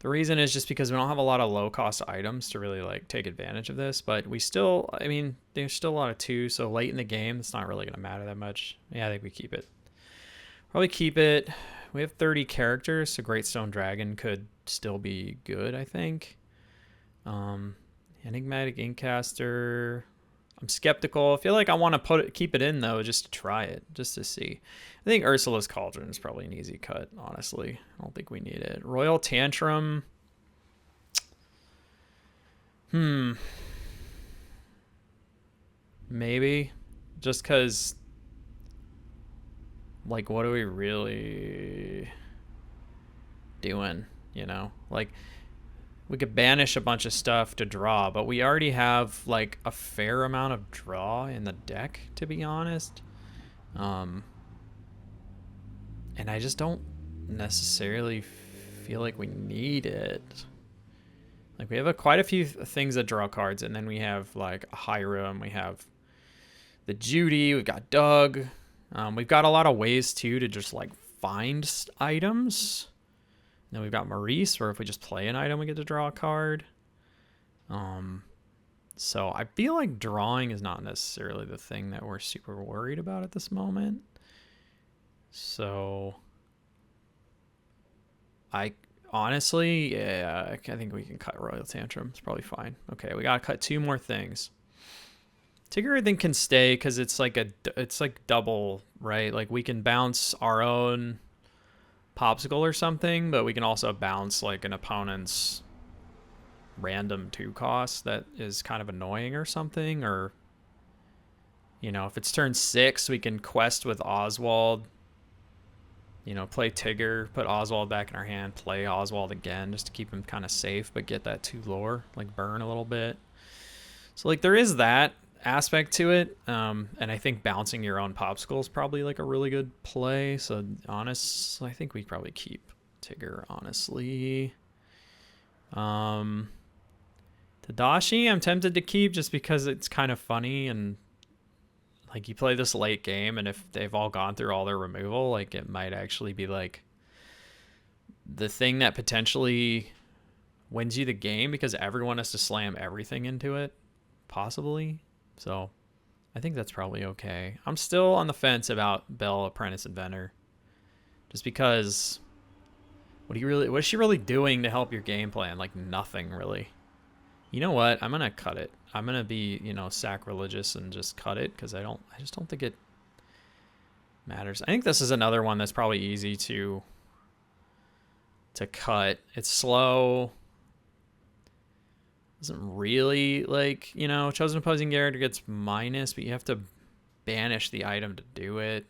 The reason is just because we don't have a lot of low cost items to really like take advantage of this, but we still, I mean, there's still a lot of 2, so late in the game, it's not really gonna matter that much. Yeah, I think we keep it. Probably keep it. We have 30 characters, so Great Stone Dragon could still be good, I think. Enigmatic Inkcaster. I'm skeptical. I feel like I want to keep it in though, just to try it, just to see. I think Ursula's Cauldron is probably an easy cut, honestly. I don't think we need it. Royal Tantrum. Maybe. Just because like, what are we really doing, you know? Like, we could banish a bunch of stuff to draw, but we already have, like, a fair amount of draw in the deck, to be honest. And I just don't necessarily feel like we need it. Like, we have quite a few things that draw cards, and then we have, like, a Hiram, we have the Judy, we've got Doug. We've got a lot of ways, too, to just, like, find items. Then we've got Maurice, where if we just play an item, we get to draw a card. So I feel like drawing is not necessarily the thing that we're super worried about at this moment. So I honestly, yeah, I think we can cut Royal Tantrum. It's probably fine. Okay, we gotta cut 2 more things. Tigger, I think, can stay because it's like double, right? Like, we can bounce our own popsicle or something, but we can also bounce like an opponent's random 2 cost that is kind of annoying or something. Or, you know, if it's turn 6, we can quest with Oswald, you know, play Tigger, put Oswald back in our hand, play Oswald again just to keep him kind of safe, but get that 2 lore, like burn a little bit. So, like, there is that aspect to it, and I think bouncing your own popsicle is probably like a really good play. So I think we probably keep Tigger, honestly. Tadashi I'm tempted to keep just because it's kind of funny, and like, you play this late game, and if they've all gone through all their removal, like, it might actually be like the thing that potentially wins you the game because everyone has to slam everything into it, possibly. So I think that's probably okay. I'm still on the fence about Belle, Apprentice Inventor, just because what is she really doing to help your game plan? Like, nothing really. You know what? I'm gonna cut it. I'm gonna be, you know, sacrilegious and just cut it because I just don't think it matters. I think this is another one that's probably easy to cut. It's slow. Doesn't really, like, you know, chosen opposing character gets minus, but you have to banish the item to do it.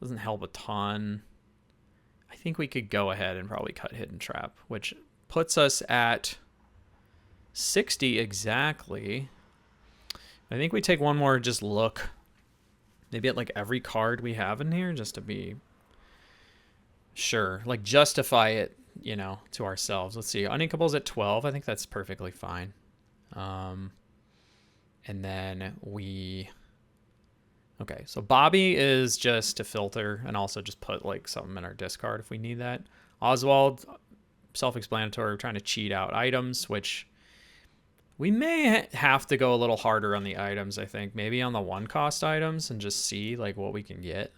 Doesn't help a ton. I think we could go ahead and probably cut Hidden Trap, which puts us at 60 exactly. I think we take one more just look, maybe at like every card we have in here, just to be sure, like, justify it, you know, to ourselves. Let's see, Uninkables at 12. I think that's perfectly fine. And then okay, so Bobby is just to filter and also just put like something in our discard if we need that. Oswald, self-explanatory. We're trying to cheat out items, which we may have to go a little harder on the items, I think. Maybe on the 1 cost items and just see like what we can get.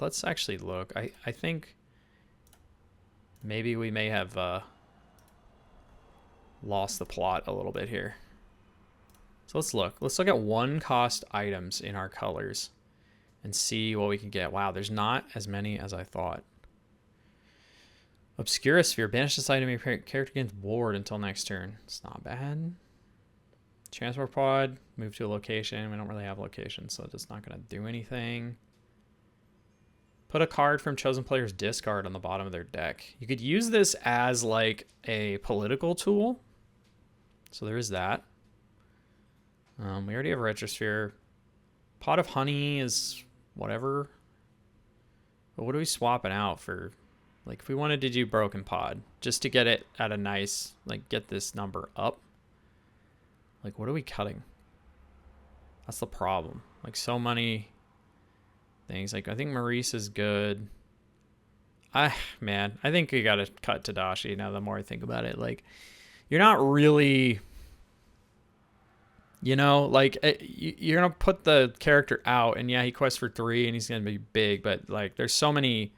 Let's actually look. I think maybe we may have lost the plot a little bit here. So let's look. Let's look at 1 cost items in our colors and see what we can get. Wow, there's not as many as I thought. Obscurisphere. Banish this item your character gains ward until next turn. It's not bad. Transport pod. Move to a location. We don't really have locations, so it's not going to do anything. Put a card from chosen player's discard on the bottom of their deck. You could use this as like a political tool. So there is that. We already have Retrosphere. Pot of Honey is whatever. But what are we swapping out for? Like, if we wanted to do Broken Pod, just to get it at a nice, like, get this number up. Like, what are we cutting? That's the problem. Like, so many things. Like, I think Maurice is good. Man, I think we gotta cut Tadashi now the more I think about it. Like, you're not really... You know, like, you're going to put the character out, and yeah, he quests for 3, and he's going to be big, but, like, there's so many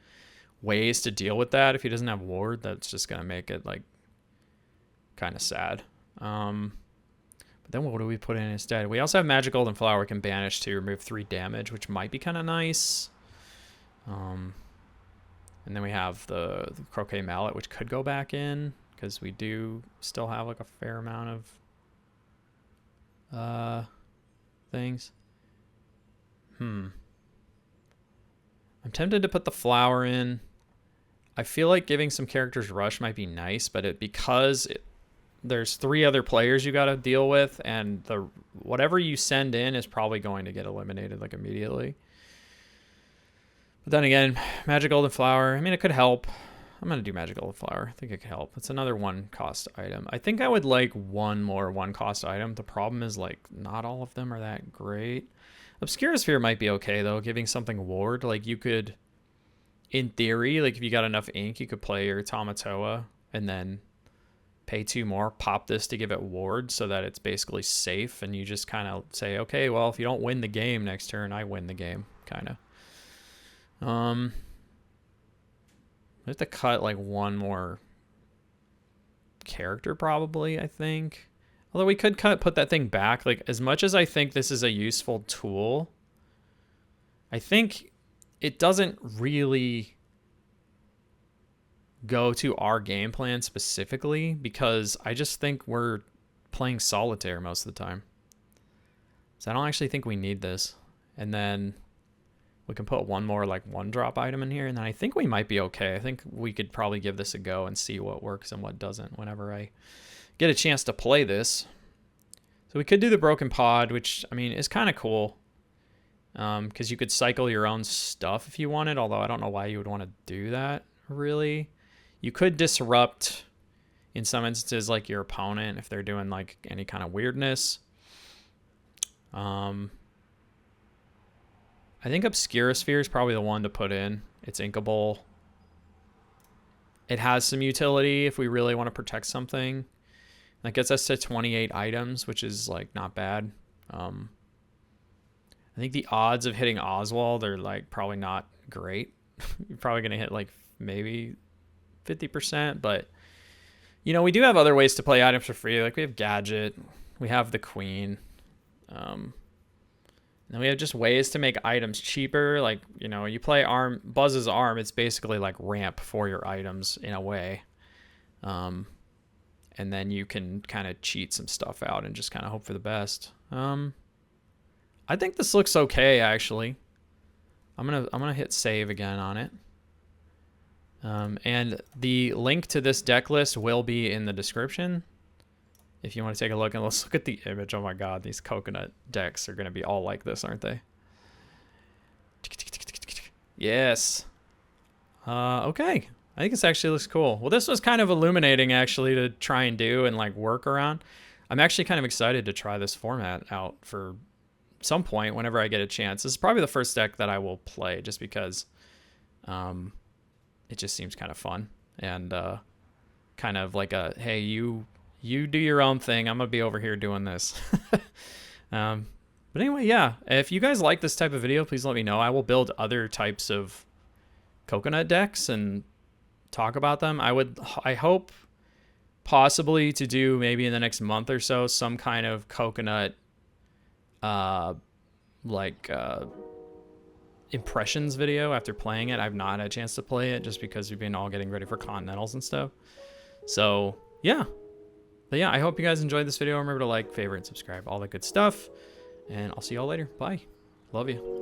ways to deal with that. If he doesn't have ward, that's just going to make it, like, kind of sad. But then what do we put in instead? We also have Magic Golden Flower we can banish to remove 3 damage, which might be kind of nice. And then we have the Croquet Mallet, which could go back in, because we do still have, like, a fair amount of things. I'm I'm tempted to put the flower in. I feel like giving some characters rush might be nice, but there's 3 other players you got to deal with, and whatever you send in is probably going to get eliminated like immediately. But then again, Magic Golden Flower, I mean, it could help. I'm going to do Magic Golden Flower. I think it could help. It's another 1 cost item. I think I would like 1 more 1 cost item. The problem is, like, not all of them are that great. Obscura Sphere might be okay, though, giving something ward. Like, you could, in theory, like, if you got enough ink, you could play your Tamatoa and then pay 2 more, pop this to give it ward so that it's basically safe, and you just kind of say, okay, well, if you don't win the game next turn, I win the game, kind of. I have to cut like 1 more character probably, I think. Although we could put that thing back. Like, as much as I think this is a useful tool, I think it doesn't really go to our game plan specifically, because I just think we're playing solitaire most of the time. So I don't actually think we need this. And then we can put 1 more like 1-drop item in here, and then I think we might be okay. I think we could probably give this a go and see what works and what doesn't whenever I get a chance to play this. So we could do the Broken Pod, which, I mean, is kind of cool, because you could cycle your own stuff if you wanted, although I don't know why you would want to do that, really. You could disrupt, in some instances, like your opponent if they're doing like any kind of weirdness. I think Obscura Sphere is probably the one to put in. It's inkable. It has some utility if we really want to protect something. That gets us to 28 items, which is like not bad. I think the odds of hitting Oswald are like probably not great. You're probably going to hit like maybe 50%, but you know, we do have other ways to play items for free. Like we have Gadget, we have the Queen. And we have just ways to make items cheaper. Like, you know, you play Buzz's Arm, it's basically like ramp for your items in a way. And then you can kind of cheat some stuff out and just kind of hope for the best. I think this looks okay, actually. I'm gonna hit save again on it. And the link to this deck list will be in the description if you want to take a look. And let's look at the image. Oh my god, these coconut decks are going to be all like this, aren't they? Yes. Okay. I think this actually looks cool. Well, this was kind of illuminating, actually, to try and do and like work around. I'm actually kind of excited to try this format out for some point whenever I get a chance. This is probably the first deck that I will play, just because it just seems kind of fun and kind of like a, hey, you do your own thing. I'm going to be over here doing this. But anyway, yeah, if you guys like this type of video, please let me know. I will build other types of coconut decks and talk about them. I hope possibly to do maybe in the next month or so some kind of coconut impressions video after playing it. I've not had a chance to play it just because we've been all getting ready for Continentals and stuff. So yeah. But yeah, I hope you guys enjoyed this video. Remember to like, favorite, and subscribe, all that good stuff. And I'll see y'all later. Bye. Love you.